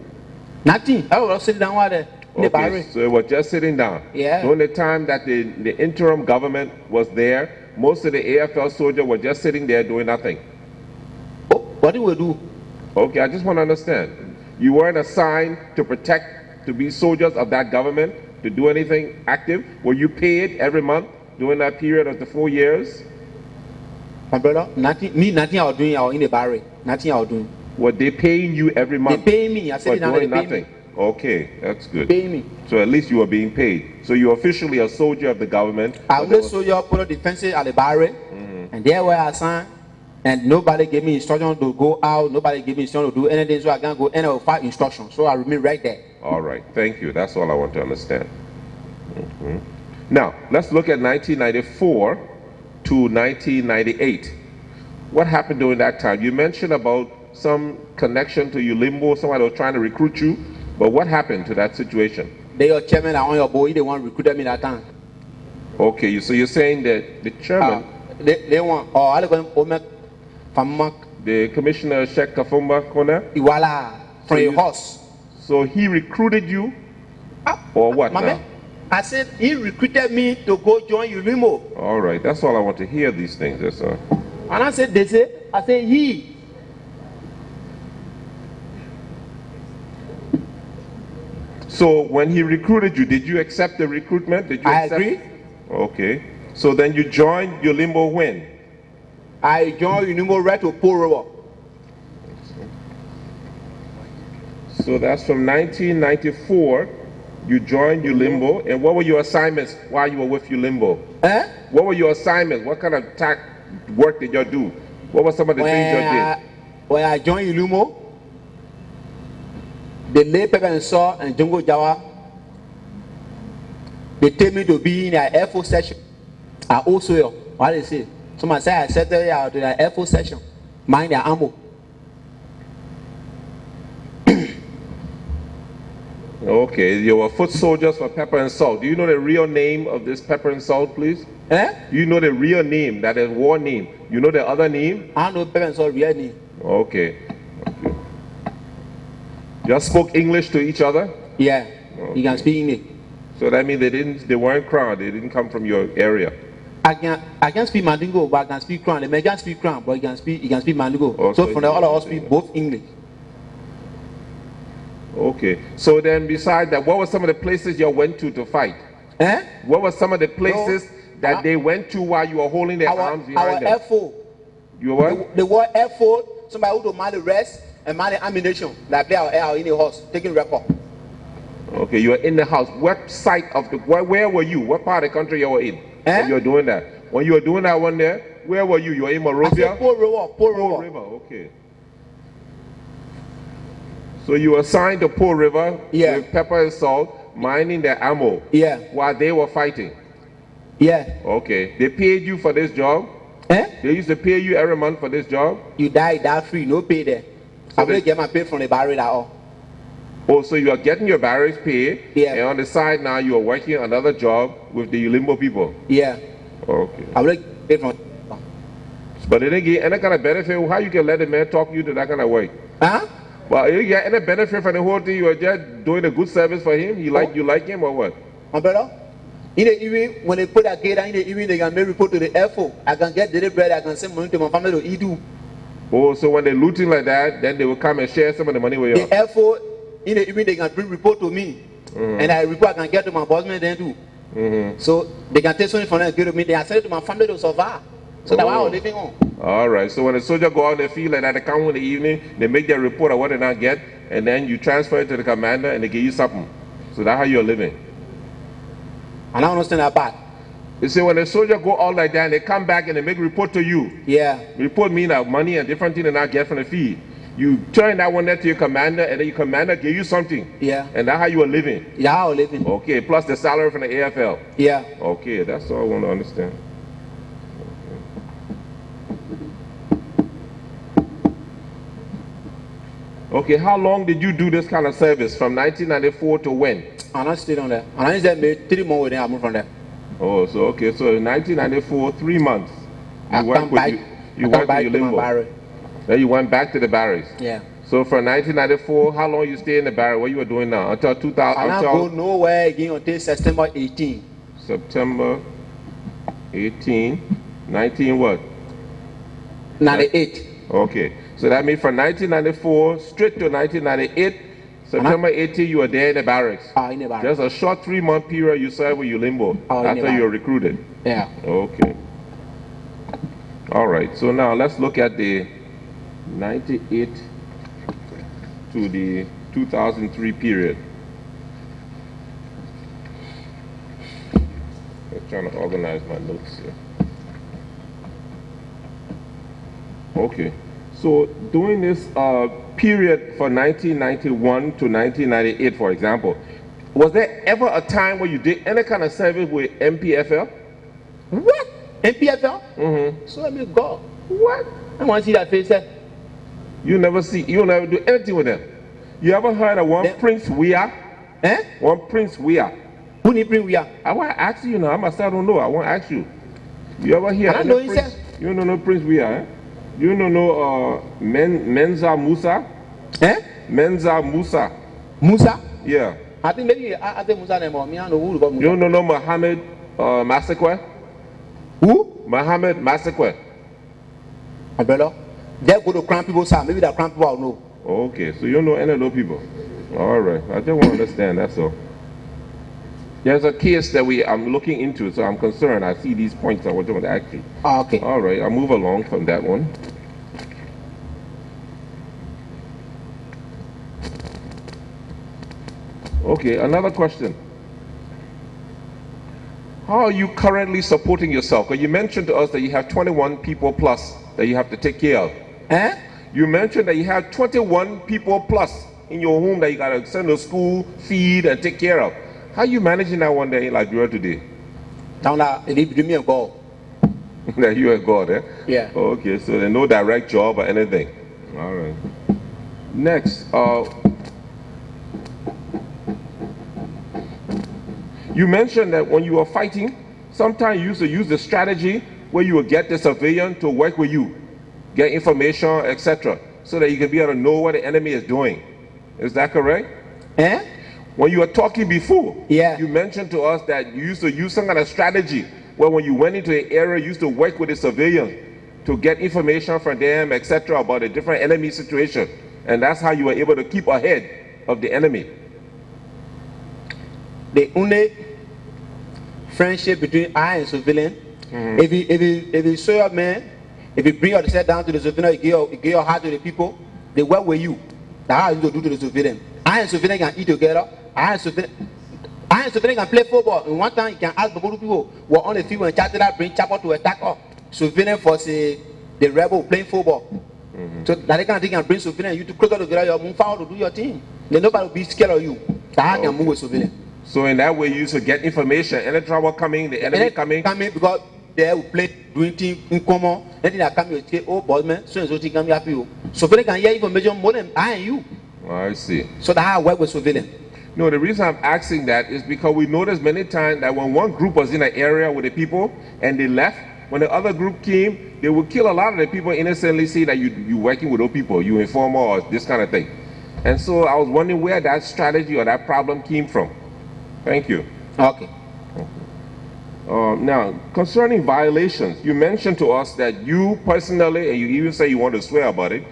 B: Nothing. I was sitting down there in the barrel.
E: So it was just sitting down.
B: Yeah.
E: During the time that the interim government was there, most of the AFL soldiers were just sitting there doing nothing.
B: Oh, what do we do?
E: Okay, I just want to understand. You weren't assigned to protect, to be soldiers of that government, to do anything active? Were you paid every month during that period of the 4 years?
B: My brother, nothing I was doing, I was in the barrel. Nothing I was doing.
E: Were they paying you every month?
B: They pay me. I said
E: for doing nothing. Okay, that's good.
B: Pay me.
E: So at least you were being paid. So you're officially a soldier of the government.
B: I was a soldier, put a defensive at the barrel, and there where I signed, and nobody gave me instruction to go out. Nobody gave me instruction to do anything, so I can't go any of 5 instructions. So I remain right there.
E: All right, thank you. That's all I want to understand. Now let's look at 1994 to 1998. What happened during that time? You mentioned about some connection to Ulimbo, somebody was trying to recruit you, but what happened to that situation?
B: They your chairman and on your boy, they want to recruit me that time.
E: Okay, so you're saying that the chairman,
B: they want, I go from
E: the commissioner Sheikh Kafumba Kona,
B: Iwala from your horse.
E: So he recruited you, or what?
B: I I said he recruited me to go join Ulimo.
E: All right, that's all I want to hear, these things. That's all.
B: And I said, they say, I said, he.
E: So when he recruited you, did you accept the recruitment? Did you
B: I
E: accept?
B: agree.
E: Okay. So then you joined Ulimo when?
B: I joined Ulimo right to Paul River.
E: So that's from 1994. You joined Ulimo, and what were your assignments while you were with Ulimo?
B: Eh?
E: What were your assignments? What kind of work did you do? What were some of the things you did?
B: When I joined Ulimo, they lay pepper and salt and jungle jawa. They take me to be in the AFL section. I also, what they say? So I said I settled out to the AFL section, mind their ammo.
E: Okay, you were foot soldiers for pepper and salt. Do you know the real name of this pepper and salt, please?
B: Eh?
E: Do you know the real name, that is war name? You know the other name?
B: I know pepper and salt real name.
E: Okay. Okay. Just spoke English to each other?
B: Yeah,
E: Okay.
B: you can speak English.
E: So that means they weren't crowned, they didn't come from your area.
B: I can speak Mandingo, but I can speak Crown. The man can speak Crown, but you can speak Mandingo.
E: Oh,
B: so
E: so
B: from the
E: you-
B: all of us speak both English.
E: Okay. So then besides that, what were some of the places you went to fight?
B: Eh?
E: What were some of the places that they went to while you were holding their arms behind them?
B: Our FO.
E: You were what?
B: They were FO, somebody who to man the rest and man the ammunition. Like they are in the house, taking record.
E: Okay, you were in the house. What side of the, where were you? What part of the country you were in when you were doing that? When you were doing that one there, where were you? You were in
B: I
E: Monrovia?
B: said Paul River, Paul
E: Poor
B: River.
E: River, okay. So you were assigned to Poor River
B: Yeah.
E: with pepper and salt, mining their ammo
B: Yeah,
E: while they were fighting.
B: yeah.
E: Okay. They paid you for this job?
B: Eh?
E: They used to pay you every month for this job?
B: You die free, no pay there.
E: So
B: I'm gonna
E: they-
B: get my pay from the barrel at all.
E: Oh, so you are getting your barracks paid,
B: Yeah.
E: and on the side now you are working another job with the Ulimbo people.
B: Yeah,
E: Okay.
B: I'm gonna get paid from.
E: But they didn't get any kind of benefit. How you can let the man talk you to that kind of work?
B: Huh?
E: Well, you get any benefit from the whole thing? You are just doing a good service for him. You like him or what?
B: My brother, in the evening, when they put that gate in the evening, they can make report to the FO. I can get daily bread, I can send money to my family to eat.
E: Oh, so when they looting like that, then they will come and share some of the money with you.
B: The FO, in the evening, they can bring report to me. And I report, I can get to my boss man then too. So they can take something from them and give to me. They are sending to my family to survive. So that's why I'm living on.
E: All right. So when the soldier go out in the field and they come in the evening, they make their report of what they not get, and then you transfer it to the commander and they give you something. So that's how you're living.
B: And I don't understand that part.
E: You see, when the soldier go out like that and they come back and they make report to you,
B: Yeah.
E: report mean that money and different things they not get from the field. You turn that one there to your commander, and then your commander give you something.
B: Yeah.
E: And that's how you are living.
B: Yeah, how I'm living.
E: Okay. Plus the salary from the AFL.
B: Yeah.
E: Okay, that's all I want to understand. Okay, how long did you do this kind of service? From 1994 to when?
B: And I stayed on there. And I said maybe 3 more with them, I moved from there.
E: Oh, so okay, so in 1994, 3 months. You went with
B: back to my
E: Ulimbo.
B: barrel.
E: Then you went back to the barracks.
B: Yeah.
E: So from 1994, how long you stay in the barracks? What you were doing now? Until 2000?
B: And I go nowhere again until September 18.
E: September 18, 19 what?
B: 98.
E: Okay, so that means from 1994 straight to 1998, September 18, you were there in the barracks.
B: In the barrel.
E: Just a short 3-month period you served with Ulimbo
B: In the
E: after you were recruited.
B: Yeah.
E: Okay. All right, so now let's look at the 98 to the 2003 period. I'm trying to organize my notes here. Okay, so during this period for 1991 to 1998, for example, was there ever a time where you did any kind of service with NPFL?
B: What? NPFL?
E: Mm-hmm.
B: So let me go.
E: What?
B: I want to see that face.
E: You never do anything with them. You ever heard of one Prince Weah?
B: Eh?
E: One Prince Weah.
B: Who need bring we are?
E: I want to ask you now. I myself don't know. I want to ask you. You ever hear?
B: I don't know him,
E: Prince?
B: sir.
E: You don't know Prince Weah, eh? You don't know Menza Musa?
B: Eh?
E: Menza Musa.
B: Musa?
E: Yeah.
B: I think maybe I think Musa name or me, I know who got Musa.
E: You don't know Muhammad Massacre?
B: Who?
E: Muhammad Massacre.
B: Umbrella. They go to crown people, sir. Maybe that crown people will know.
E: Okay, so you don't know any of those people. All right, I just want to understand, that's all. There's a case that I'm looking into, so I'm concerned. I see these points I want to ask you.
B: Okay.
E: All right, I'll move along from that one. Okay, another question. How are you currently supporting yourself? Because you mentioned to us that you have 21 people plus that you have to take care of.
B: Eh?
E: You mentioned that you have 21 people plus in your home that you got to send to school, feed, and take care of. How are you managing that one day in Liberia today?
B: Down there, it be me a goal.
E: That you are God, eh?
B: Yeah.
E: Okay, so there's no direct job or anything. All right. Next, you mentioned that when you were fighting, sometimes you used to use the strategy where you would get the civilian to work with you, get information, etc., so that you can be able to know what the enemy is doing. Is that correct?
B: Eh?
E: When you were talking before,
B: yeah,
E: you mentioned to us that you used to use some kind of strategy where when you went into an area, you used to work with the civilians to get information from them, etc., about a different enemy situation. And that's how you were able to keep ahead of the enemy.
B: The only friendship between I and civilian, if you show up, man, if you bring yourself down to the civilian, you give your heart to the people, they work with you. That's how you do to the civilian. I and civilian can eat together. I and civilian can play football. In one time, you can ask people who were on the field and chatted that bring chapel to attack us. Civilian for say the rebel playing football. So that they can bring civilian you to closer to the move forward to do your thing. Then nobody will be scared of you. That's how can move with civilian.
E: So in that way, you used to get information. Any trouble coming, the enemy coming
B: because they will play doing things in common. Anything that come, you say, oh, boss man, so and so thing can be happy. So they can hear information more than I and you.
E: I see.
B: So that's how I work with civilian.
E: No, the reason I'm asking that is because we noticed many times that when one group was in an area with the people and they left, when the other group came, they would kill a lot of the people innocently, say that you working with those people, you informer or this kind of thing. And so I was wondering where that strategy or that problem came from. Thank you.
B: Okay.
E: Now, concerning violations, you mentioned to us that you personally, and you even say you want to swear about it,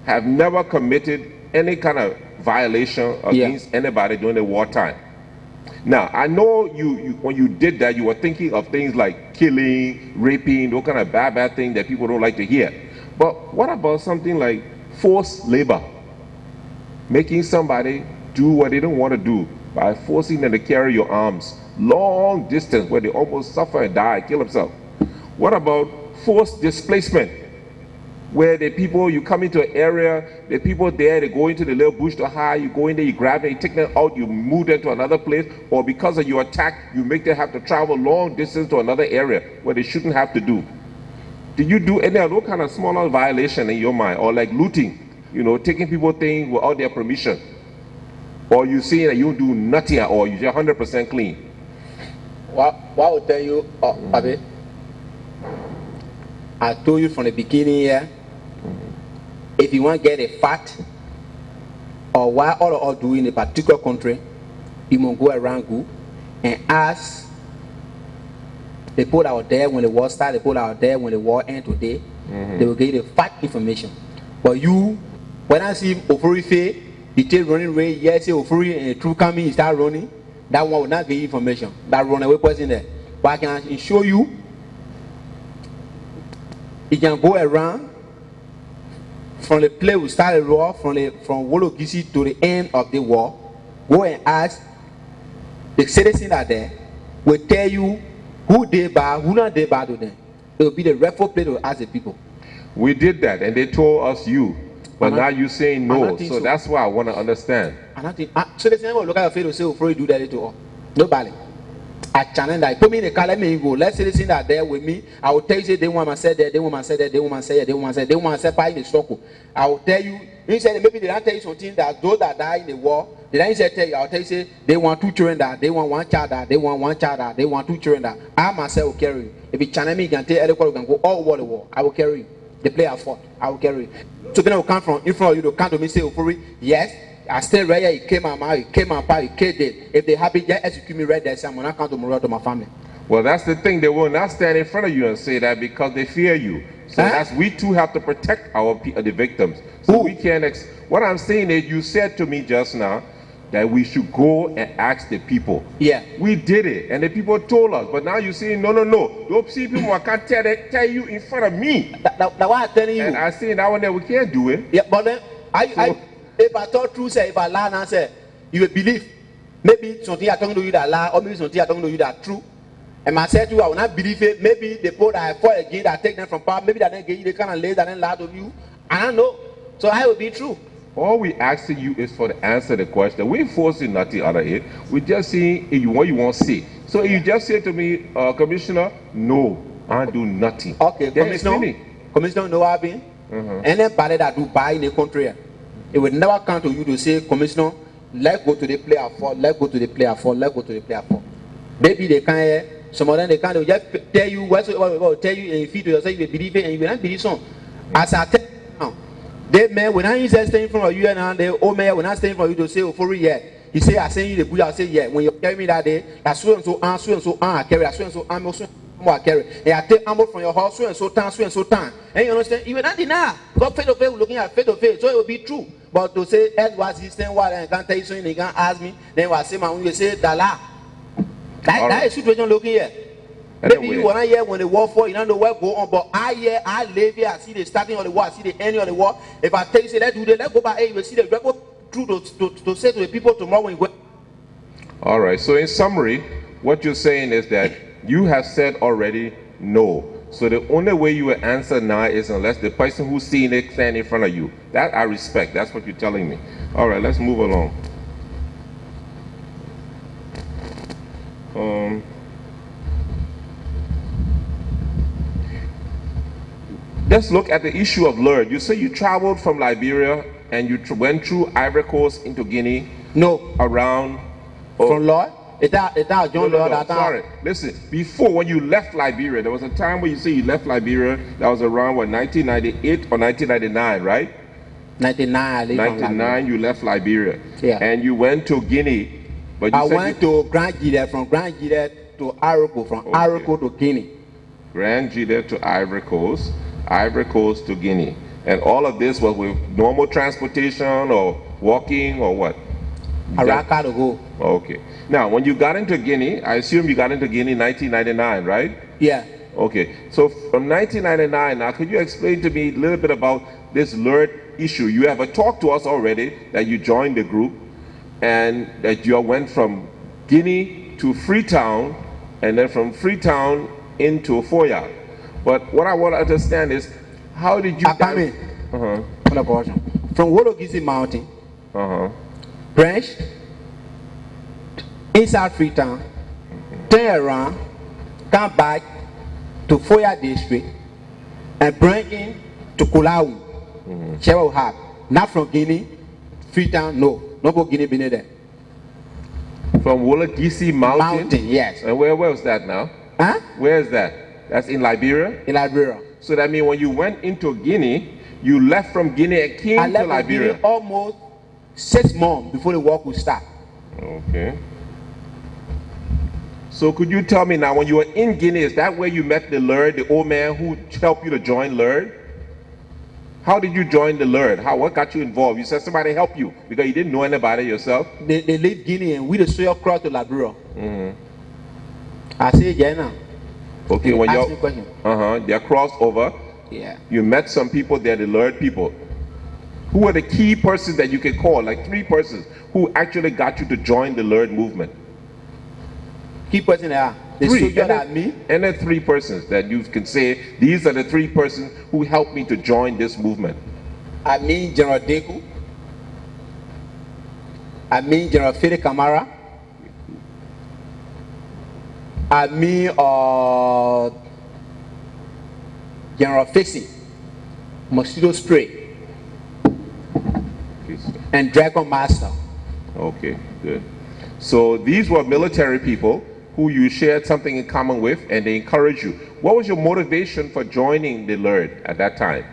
E: have never committed any kind of violation against anybody during the wartime. Now, I know you when you did that, you were thinking of things like killing, raping, those kind of bad things that people don't like to hear. But what about something like forced labor? Making somebody do what they don't want to do by forcing them to carry your arms long distance where they almost suffer and die, kill themselves. What about forced displacement? Where the people, you come into an area, the people there, they go into the little bush to hide, you go in there, you grab them, you take them out, you move them to another place, or because of your attack, you make them have to travel long distance to another area where they shouldn't have to do. Did you do any of those kind of smaller violation in your mind? Or like looting, taking people's things without their permission? Or you saying that you do nothing at all, you're 100% clean?
B: What I will tell you, Papi, I told you from the beginning here, if you want to get a fact or what all of us do in a particular country, you must go around and ask the people out there when the war started, the people out there when the war ends today, they will give you the fact information. But you, when I see Ofori the tail running away, yes, Ofori and the troop coming, start running, that one will not give you information. That runaway person there. But I can show you, you can go around from the place we started the war, from Wologisi to the end of the war. Go and ask the citizens out there, will tell you who they bad, who not they bad to them. It will be the rightful place to ask the people.
E: We did that and they told us you, but now you're saying no, so that's why I want to understand.
B: So the same will look at your face and say, before you do that to all. Nobody. I challenge that. Put me in the car, let me go. Let's say listen that there with me. I will tell you, say, they want to say that, they want to say that, they want to say that, they want to say, they want to say by the struggle. I will tell you, you said maybe they don't tell you something that those that die in the war, they don't say tell you, I'll tell you, say, they want 2 children that, they want 1 child that, they want 1 child that, they want 2 children that. I myself will carry you. If you challenge me, you can tell everybody we can go all over the war. I will carry you. The player fought. I will carry you. So then I will come from in front of you to come to me say, Ofori, yes, I stay right here, he came and he came and he killed it. If they happy, just execute me right there, so I'm gonna come to Monrovia to my family.
E: Well, that's the thing. They will not stand in front of you and say that because they fear you. So that's we too have to protect our the victims. So we can't. What I'm saying is, you said to me just now that we should go and ask the people.
B: Yeah.
E: We did it, and the people told us. But now you say no. Don't see people. I can't tell you in front of me.
B: That's why I'm telling you.
E: And I say that one that we can't do it.
B: Yeah, but then if I talk true, say if I lie and say you will believe, maybe something I talking to you that lie, or maybe something I talking to you that true. And I said to you, I will not believe it. Maybe the people that I fought against that take them from power, maybe that they give you the kind of lazy that then lie to you. I don't know. So I will be true.
E: All we asking you is for the answer the question. We ain't forcing nothing out of it. We just seeing what you want to see. So if you just say to me, Commissioner, no, I do nothing.
B: Okay, Commissioner, know what I mean? Anybody that do buy in the country, it will never come to you to say, Commissioner, let's go to the player for, let's go to the player for, let's go to the player for. Maybe they can't. Some of them they can't. They just tell you what tell you, and you feel to yourself, you believe it, and you will not believe so. As I tell you now, they man when I say staying in front of you and now the old man when I staying for you to say for yeah. He say I send you the book. I say yeah. When you carry me that day, that's so and so I carry. That's so and so I'm also I carry. And I take ammo from your house so and so time. And you understand? You will not deny. God face to face, looking at face to face, so it will be true. But to say Ed was system what and can't tell you so they can't ask me. Then I say man, when you say Dala. That is situation looking here. Maybe you wanna hear when the war for you don't know what go on, but I live here, I see the starting of the war, I see the ending of the war. If I tell you say let's do that, let's go back, you will see the record through to say to the people tomorrow when you go.
E: All right, so in summary, what you're saying is that you have said already no. So the only way you will answer now is unless the person who's seeing it stand in front of you. That I respect. That's what you're telling me. All right, let's move along. Let's look at the issue of LURD. You say you traveled from Liberia and you went through Ivory Coast into Guinea.
B: No.
E: Around.
B: From LURD?
E: Sorry. Listen, before when you left Liberia, there was a time where you say you left Liberia. That was around what, 1998 or 1999, right?
B: 99.
E: You left Liberia.
B: Yeah.
E: And you went to Guinea. But you
B: I went to Grand Guinea, from Grand Guinea to Ivory Coast, from Ivory Coast to Guinea. Grand
E: Guinea to Ivory Coast to Guinea. And all of this was with normal transportation or walking or what?
B: Araka to go.
E: Okay. Now, when you got into Guinea, I assume you got into Guinea in 1999, right?
B: Yeah.
E: Okay. So from 1999, now could you explain to me a little bit about this LURD issue? You have talked to us already that you joined the group and that you went from Guinea to Freetown and then from Freetown into Foya. But what I want to understand is, how did you...
B: From Wologisi Mountain, branch, inside Freetown, turn around, come back to Foya District, and bring in to Kulawu, Chewa Hab. Not from Guinea, Freetown, no go Guinea Benin there.
E: From Wologisi Mountain?
B: Yes.
E: And where was that now?
B: Huh?
E: Where is that? That's in Liberia?
B: In Liberia.
E: So that means when you went into Guinea, you left from Guinea and came to Liberia?
B: I left Guinea almost 6 months before the war could start.
E: Okay. So could you tell me now, when you were in Guinea, is that where you met the LURD, the old man who helped you to join LURD? How did you join the LURD? What got you involved? You said somebody helped you because you didn't know anybody yourself?
B: They leave Guinea and we the sail across to Liberia. I say yeah now.
E: Okay, when you're they're crossed over.
B: Yeah.
E: You met some people, they're the LURD people. Who were the key persons that you could call, like 3 persons, who actually got you to join the LURD movement?
B: Key persons are the
E: 3,
B: soldier like me.
E: And then 3 persons that you can say, these are the 3 persons who helped me to join this movement.
B: I mean General Deku. I mean General Fede Kamara. I mean General Fixing, mosquito spray, and Dragon Master.
E: Okay, good. So these were military people who you shared something in common with, and they encouraged you. What was your motivation for joining the LURD at that time?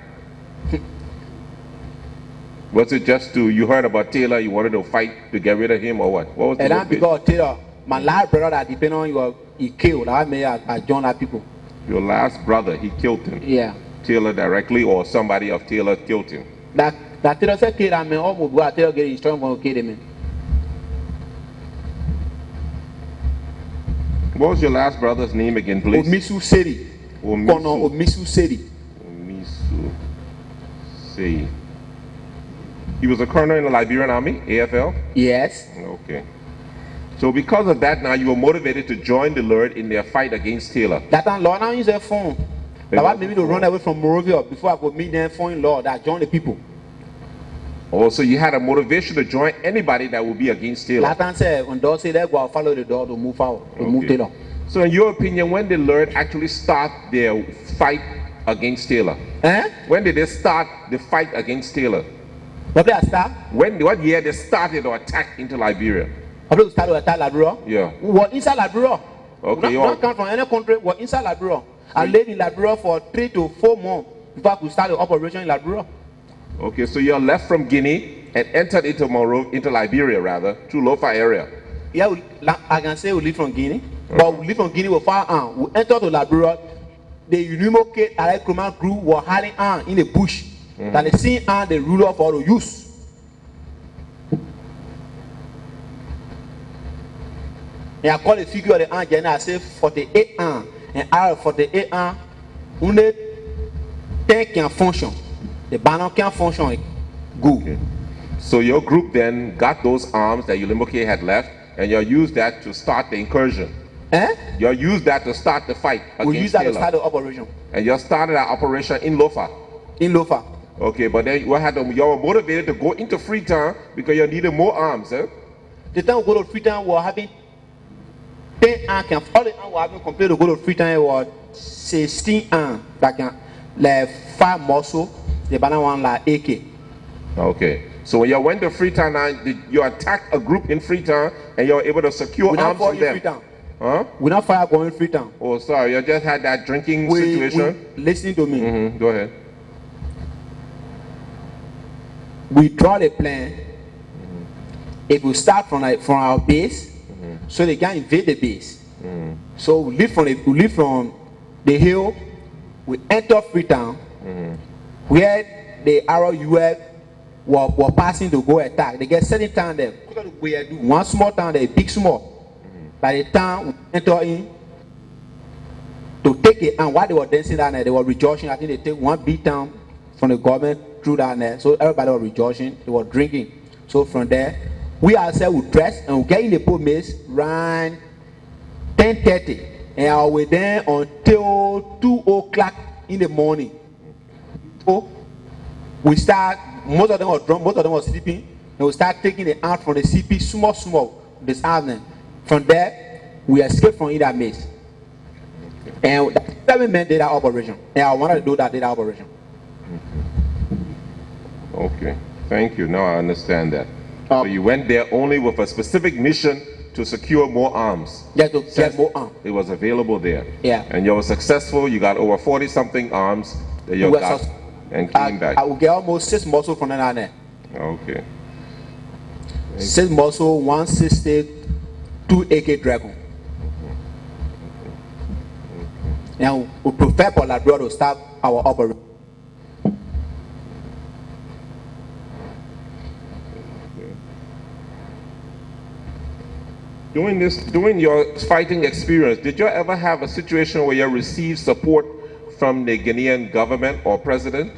E: Was it just you heard about Taylor, you wanted to fight to get rid of him, or what? What was the
B: And then
E: motivation?
B: because Taylor, my last brother that depend on you, he killed. I made I joined that people.
E: Your last brother, he killed him.
B: Yeah.
E: Taylor directly, or somebody of Taylor killed him?
B: That Taylor said kill him, all my brother Taylor get instruction for kill him.
E: What was your last brother's name again, please?
B: Omisu Seri.
E: Omisu.
B: Omisu Seri.
E: Omisu Seri. He was a colonel in the Liberian Army, AFL?
B: Yes.
E: Okay. So because of that, now you were motivated to join the LURD in their fight against Taylor.
B: That time Lord now use a phone. That was maybe to run away from Monrovia before I could meet them phone Lord that join the people.
E: Also, you had a motivation to join anybody that would be against Taylor.
B: That time said when door say that go follow the door to move forward, to move Taylor.
E: So in your opinion, when did LURD actually start their fight against Taylor? When did they start the fight against Taylor?
B: What did I start?
E: What year they started to attack into Liberia?
B: What did we start to attack Liberia?
E: Yeah.
B: We were inside Liberia.
E: Okay.
B: We don't come from any country. We were inside Liberia. I lived in Liberia for 3 to 4 months before I could start the operation in Liberia.
E: Okay, so you left from Guinea and entered into Liberia rather, through Lofa area.
B: Yeah, I can say we live from Guinea, but we live from Guinea with far on. We entered to Liberia. The Unimocate Command group were hiding on in the bush. That they see on the ruler for the use. And I call the figure of the ant and I say 48 ans. And out of 48 ans, only 10 can function. The banner can function. Good.
E: Okay. So your group then got those arms that Ulimoke had left, and you used that to start the incursion. You used that to start the fight against
B: We used that
E: Taylor.
B: to start the operation.
E: And you started that operation in Lofa.
B: In Lofa.
E: Okay, but then you were motivated to go into Freetown because you needed more arms, eh?
B: The time we go to Freetown, we were having 10 ans. All the ans we having compared to go to Freetown, it was 16 ans. That can like 5 muscle. The banana one like AK.
E: Okay. So when you went to Freetown, you attacked a group in Freetown and you were able to secure arms from them.
B: Freetown.
E: Huh?
B: We not fire going Freetown.
E: Oh, sorry. You just had that drinking situation.
B: Listen to me.
E: Go ahead.
B: We draw the plan. If we start from our base, so they can invade the base. So we leave from the hill. We enter Freetown, where the RUF were passing to go attack. They get certain time there. One small town there, big small. By the time we enter in to take it, and while they were dancing down there, they were rejoicing. I think they take one big town from the government through down there. So everybody was rejoicing. They were drinking. So from there, we ourselves would dress and we get in the pool maze around 10:30, and I was there until 2 o'clock in the morning. So we start. Most of them were drunk. Most of them were sleeping. And we start taking the out from the CP small this evening. From there, we escaped from that maze. And 7 men did that operation. And I wanted to do that operation.
E: Okay. Thank you. Now I understand that. So you went there only with a specific mission to secure more arms.
B: Yeah, to get more arms.
E: It was available there.
B: Yeah.
E: And you were successful. You got over 40-something arms that you got and came back.
B: I will get almost 6 muscle from that there.
E: Okay.
B: 6 muscle, 160, 2 AK Dragon. And we prepare for Liberia to start our operation.
E: During your fighting experience, did you ever have a situation where you received support from the Guinean government or president?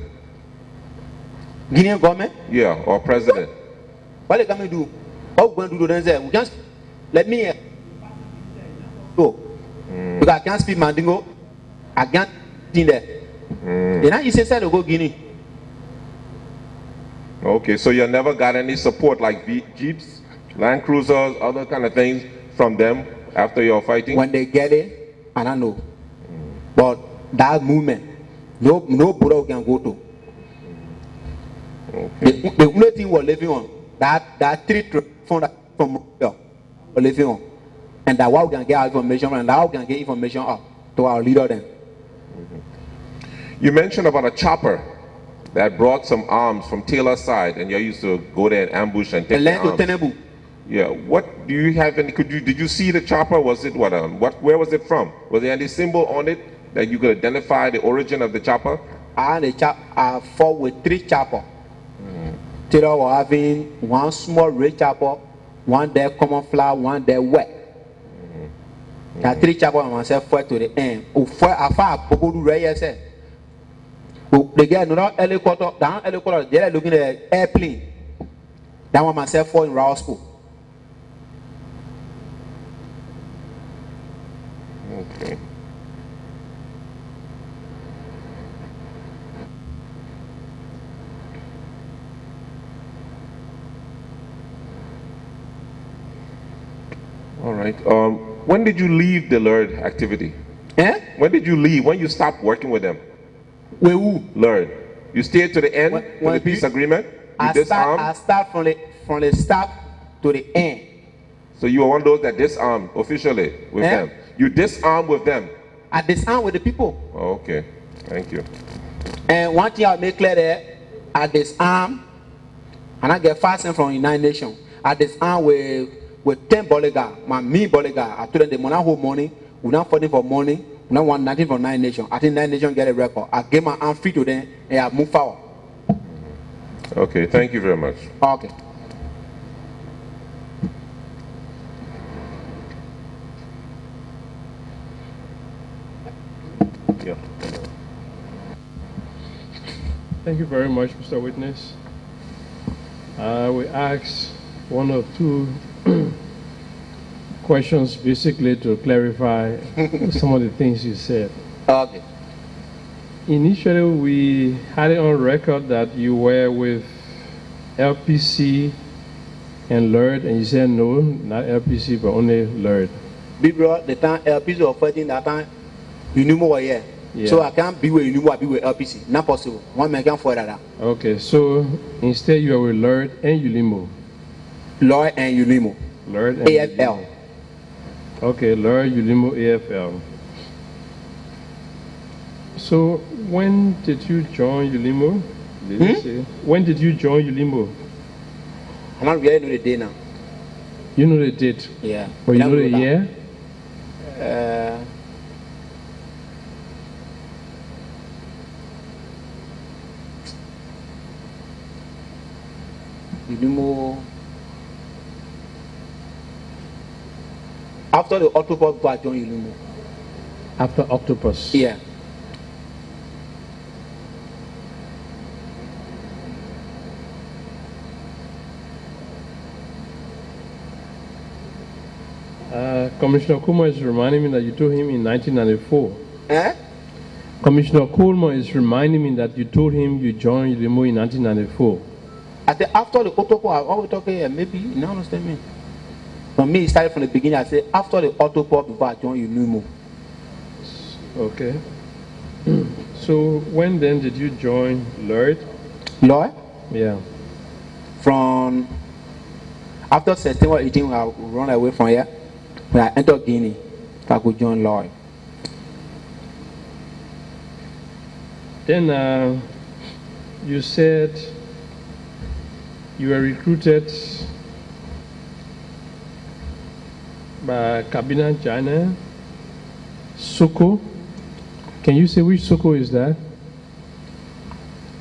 B: Guinean government?
E: Yeah, or president.
B: What they coming to do? What we going to do then? Say, we just let me go. Because I can't speak Mandingo. I can't in there. And now you say to go Guinea.
E: Okay, so you never got any support like Jeeps, Land Cruisers, other kind of things from them after your fighting?
B: When they get it, I don't know. But that movement, no Buddha can go to.
E: Okay.
B: The only thing we're living on, that 3 from we're living on. And that how we can get our information and how we can get information up to our leader then.
E: You mentioned about a chopper that brought some arms from Taylor's side, and you used to go there and ambush and take the arms. Yeah. What do you have? Did you see the chopper? Was it where was it from? Was there any symbol on it that you could identify the origin of the chopper?
B: I fought with 3 chopper. Taylor was having one small red chopper, one there common flower, one there wet. That 3 chopper myself fought to the end. They get another helicopter, down helicopter, they're looking at airplane. That one myself fought in Rouse School.
E: Okay. All right. When did you leave the LURD activity? When did you leave? When you stopped working with them? LURD. You stayed to the end for the peace agreement? I
B: start from the start to the end.
E: So you were one of those that disarmed officially with them? You disarmed with them?
B: I disarmed with the people.
E: Oh, okay. Thank you.
B: And one thing I'll make clear there, I disarm and I get fasting from United Nations. I disarm with 10 bodyguards, my me bodyguard. I told them the money whole money, we're not fighting for money, we're not want nothing from 9 Nations. I think 9 Nations get a record. I gave my arm free to them and I move forward.
E: Okay, thank you very much.
B: Okay.
E: Yeah.
A: Thank you very much, Mr. Witness. We asked 1 or 2 questions basically to clarify some of the things you said.
B: Okay.
A: Initially, we had it on record that you were with LPC and LURD, and you said no, not LPC, but only LURD.
B: Big bro, the time LPC was fighting that time, you knew more here. Yeah. So I can't be with you, I be with LPC. Not possible. One man can fight that.
A: Okay, so instead you are with LURD and ULIMO.
B: LURD and ULIMO.
A: LURD and
B: AFL.
A: ULIMO. Okay, LURD, ULIMO, AFL. So when did you join ULIMO? Did you say? When did you join ULIMO?
B: I don't really know the day now.
A: You know the date?
B: Yeah.
A: But you know the year?
B: ULIMO. After the Octopus, I joined ULIMO.
A: After Octopus?
B: Yeah.
A: Commissioner Kuma is reminding me that you told him in 1994.
B: Eh?
A: Commissioner Coleman is reminding me that you told him you joined ULIMO in 1994.
B: I said after the Octopus, I always talk here, maybe you don't understand me. For me, it started from the beginning. I said after the Octopus, before I joined ULIMO.
A: Okay. So when then did you join LURD?
B: LURD?
A: Yeah.
B: From after September 18, I run away from here. When I entered Guinea, I could join LURD.
A: Then you said you were recruited by Cabinet Jana Soko. Can you say which Soko is that?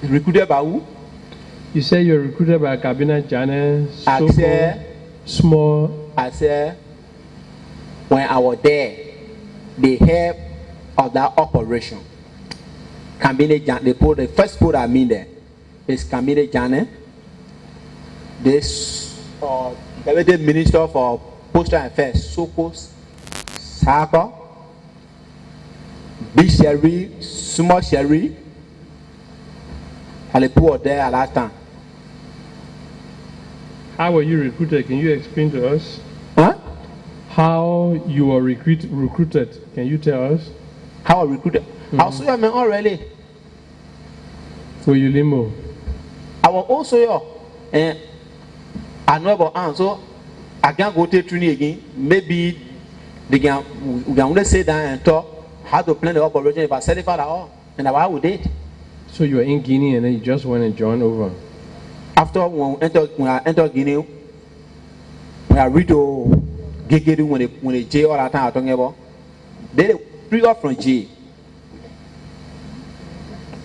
B: Recruited by who?
A: You said you were recruited by Cabinet Jana Soko. Small.
B: I said when I was there, the head of that operation, Cabinet Jana, they put the first put I mean there is Cabinet Jana. This Deputy Minister for Postal Affairs, Soko Saka, Big Sherry, Small Sherry, and they put there at that time.
A: How were you recruited? Can you explain to us?
B: Huh?
A: How you were recruited? Can you tell us?
B: How I recruited? I was here already.
A: For ULIMO?
B: I was also here. And I know about so I can't go to training again. Maybe we can only sit down and talk how to plan the operation if I said it for all. And I would did.
A: So you were in Guinea and then you just went and joined over.
B: After when I entered Guinea, when I read to Gegedu when they jail all that time I talking about, they free up from jail.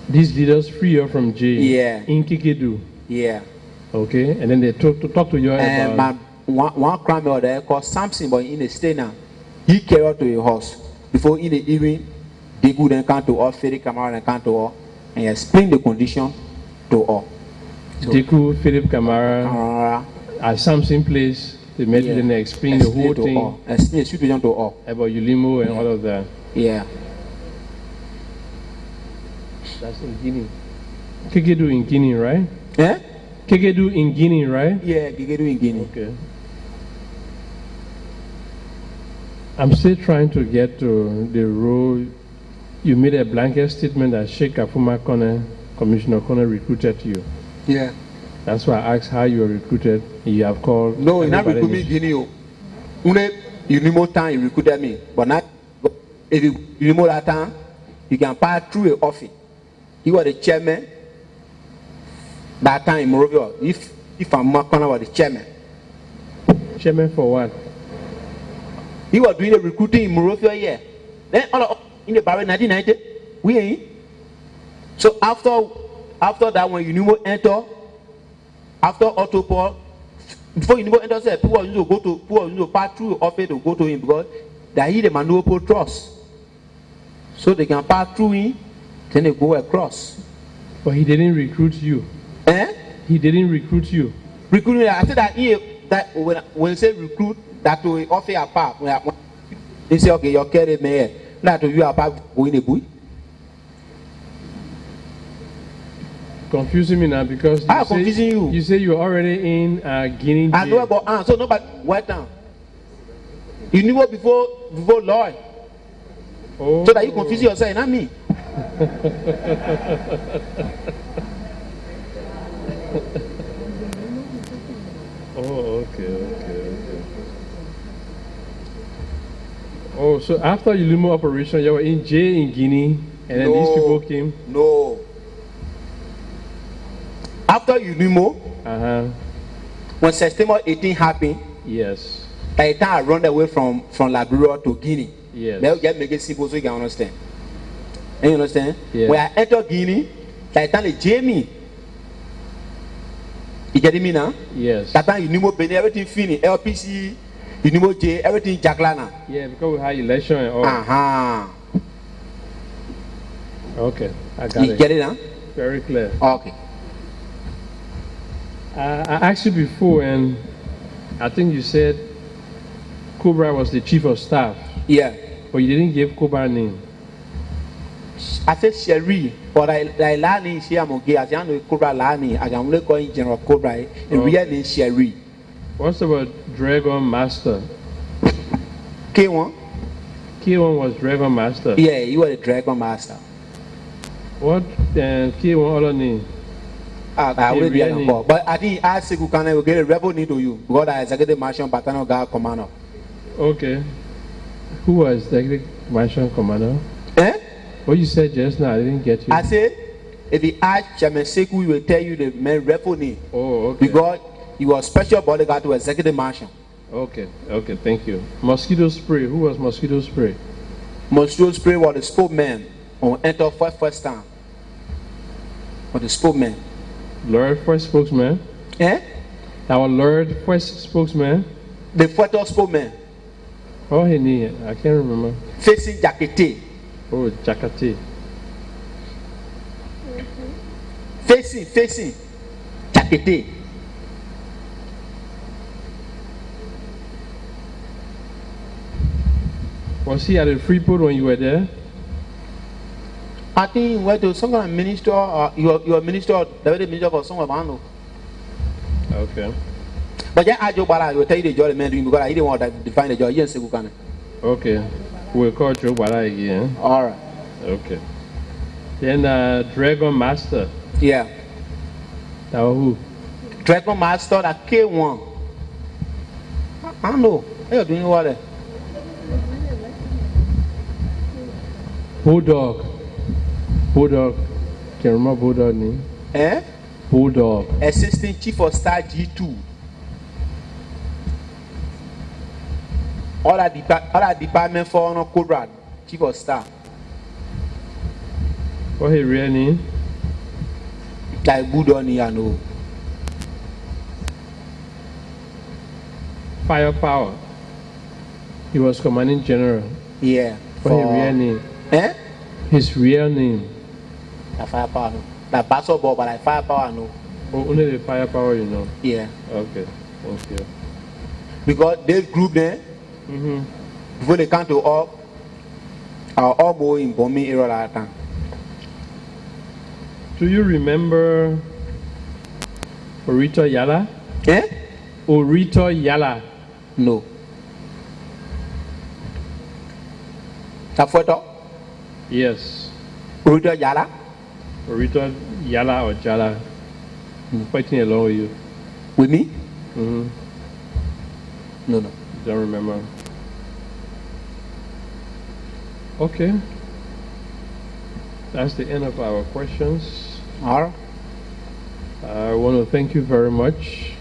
A: These leaders free you from jail.
B: Yeah.
A: In Kikedu.
B: Yeah.
A: Okay, and then they talk to you
B: And
A: about.
B: one crime out there called Samson, but in the state now, he carried to a horse before in the evening. They go then come to all, Philip Kamara and come to all, and explain the condition to all. So,
A: Deku, Philip Kamara, at Samson place, they met you and they explained the whole thing.
B: Explain the situation to all.
A: About Ulimo and all of that.
B: Yeah.
A: That's in Guinea. Kegedu in Guinea, right?
B: Eh?
A: Kegedu in Guinea, right?
B: Yeah, Gegedu in Guinea.
A: Okay. I'm still trying to get to the role. You made a blanket statement that Sheikh Afuma Kone, Commissioner Kone recruited you.
B: Yeah.
A: That's why I asked how you were recruited. You have called.
B: No, he not recruit me Guinea. You need more time, you recruited me. But not, if you need more that time, you can pass through an office. He was the chairman that time in Monrovia. If I'm Makona was the chairman.
A: Chairman for what?
B: He was doing the recruiting in Monrovia, yeah. Then all in the Barry 1990, we ain't. So after that, when Unimo enter, after Otto Paul, before Unimo enter, say people used to go to people used to pass through the office to go to him because they hear the manual trust. So they can pass through him, then they go across.
A: But he didn't recruit you.
B: Eh?
A: He didn't recruit you.
B: Recruiting, I said that when you say recruit, that to offer a part. When they say, okay, you're carrying me here. Not to you about going a boy.
A: Confusing me now because
B: confusing you.
A: You say you're already in Guinea.
B: I know about so nobody went down. You knew what before Lord.
A: Oh.
B: So that you confuse yourself, not me.
A: Oh, okay. Oh, so after Ulimo operation, you were in jail in Guinea, and then these people came?
B: No. After Ulimo, when September 18 happened,
A: yes.
B: by the time I run away from Liberia to Guinea,
A: yes.
B: They'll just make it simple so you can understand. And you understand?
A: Yeah.
B: When I enter Guinea, by the time they jail me, you getting me now?
A: Yes.
B: That time Ulimo Benin, everything finished, LPC, Unimo J, everything Jacklana.
A: Yeah, because we had election and all. Okay, I got it.
B: You get it, huh?
A: Very clear.
B: Okay.
A: I asked you before, and I think you said Cobra was the chief of staff.
B: Yeah.
A: But you didn't give Cobra name.
B: I said Sherry, but I Lani, she am okay. As you know, Cobra Lani, I can only call in General Cobra, and real name Sherry.
A: What's about Dragon Master?
B: K1?
A: K1 was Dragon Master.
B: Yeah, you were the Dragon Master.
A: What K1 other name?
B: I will be an call. But I think I say you can get a rebel need to you because I executive marshal battalion guard commander.
A: Okay. Who was executive marshal commander?
B: Eh?
A: What you said just now, I didn't get you.
B: I said if you ask Chairman Sekou, he will tell you the main rebel name.
A: Oh, okay.
B: Because he was special bodyguard to executive marshal.
A: Okay, thank you. Mosquito spray. Who was mosquito spray?
B: Mosquito spray was the spokesman on enter first time. Or the spokesman.
A: LURD first spokesman.
B: Eh?
A: Our LURD first spokesman.
B: The first spokesman.
A: Oh, he need. I can't remember.
B: Facing Jakete.
A: Oh, Jakate.
B: Facing Jakete.
A: Was he at the Freeport when you were there?
B: I think he went to some kind of minister, your minister, the minister of somewhere, I know.
A: Okay.
B: But yeah, I joke, but I will tell you the job the man doing because I didn't want to define the job. Yes, you can.
A: Okay. We'll call Joe Bala again.
B: All right.
A: Okay. Then Dragon Master.
B: Yeah.
A: That was who?
B: Dragon Master that K1. I don't know. You're doing what there?
A: Bulldog. Can you remember Bulldog name?
B: Eh?
A: Bulldog.
B: Assistant Chief of Staff G2. All that department for no Cobra, Chief of Staff.
A: What his real name?
B: Like Bulldog, you know.
A: Firepower. He was commanding general.
B: Yeah.
A: What his real name?
B: Eh?
A: His real name.
B: Like Firepower. Like basketball, but like Firepower, no.
A: Oh, only the firepower, you know.
B: Yeah.
A: Okay. Thank you.
B: Because this group there, before they come to all more in bombing area at time.
A: Do you remember Orito Yala?
B: Eh?
A: Orito Yala.
B: No. Tafoto?
A: Yes.
B: Orito Yala?
A: Orito Yala or Jala. Fighting along with you.
B: With me?
A: Mm-hmm.
B: No.
A: Don't remember. Okay. That's the end of our questions.
B: Alright.
A: I want to thank you very much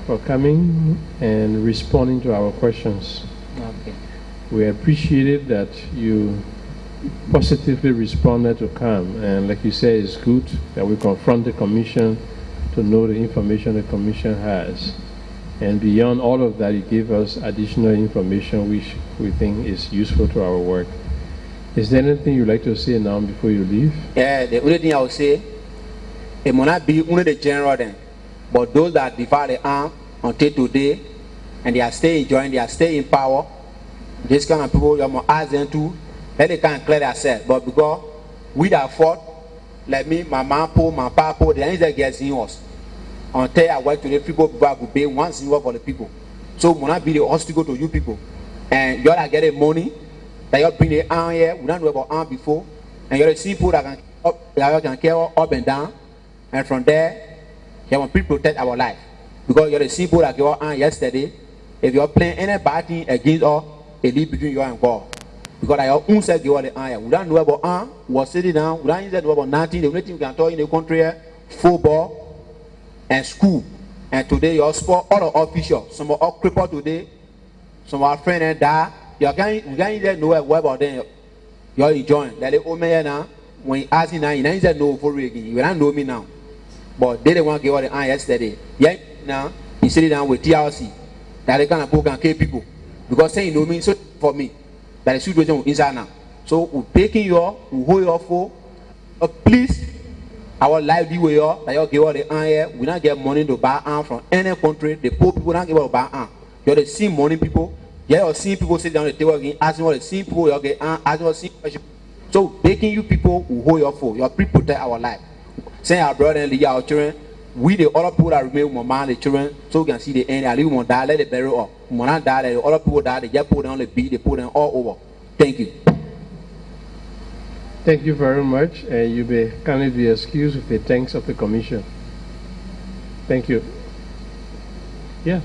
A: for coming and responding to our questions.
B: Okay.
A: We appreciated that you positively responded to come, and like you said, it's good that we confront the commission to know the information the commission has. And beyond all of that, you gave us additional information which we think is useful to our work. Is there anything you'd like to say now before you leave?
B: Yeah, the only thing I would say, it might not be only the general then, but those that divide the arm until today, and they are still enjoying, they are still in power, this kind of people, you must ask them to, let they can clear themselves. But because we that fought, like me, my mom, my papa, they ain't get in us. Until I work to the people who pay once in work for the people. So when I be the hospital to you people, and you all get the money, that you bring the arm here, we don't know about arm before, and you're the people that can carry up and down, and from there, you want people protect our life. Because you're the people that gave arm yesterday, if you're playing any bad thing against us, it leaves between you and God. Because your own self give the arm. We don't know about arm, we're sitting down, we don't know about nothing. The only thing we can talk in the country here, football and school. And today your sport, all the officials, some are all crippled today, some are friends and die. You can't even know what about them. You're enjoying. That the old man now, when he ask you now, you don't know for real. You don't know me now. But they didn't want to give all the eye yesterday. Yeah, now he sitting down with TRC. That they kind of book and kill people. Because saying you know me, so for me, that the situation inside now. So we're taking you, we hold you for, please. Our life the way that you give all the arm here, we don't get money to buy arm from any country. The poor people don't give all buy arm. You're the same money people. Yeah, you're seeing people sit down at the table again, asking what the same people you get arm, asking what the same question. So making you people who hold your phone, you protect our life. Saying our brother and our children, we the other people that remain with my the children, so we can see the end. I leave one die, let it bury up. When I die, the other people die, they just put down the beat, they put them all over. Thank you.
A: Thank you very much, and you may kindly be excused with the thanks of the commission. Thank you. Yeah.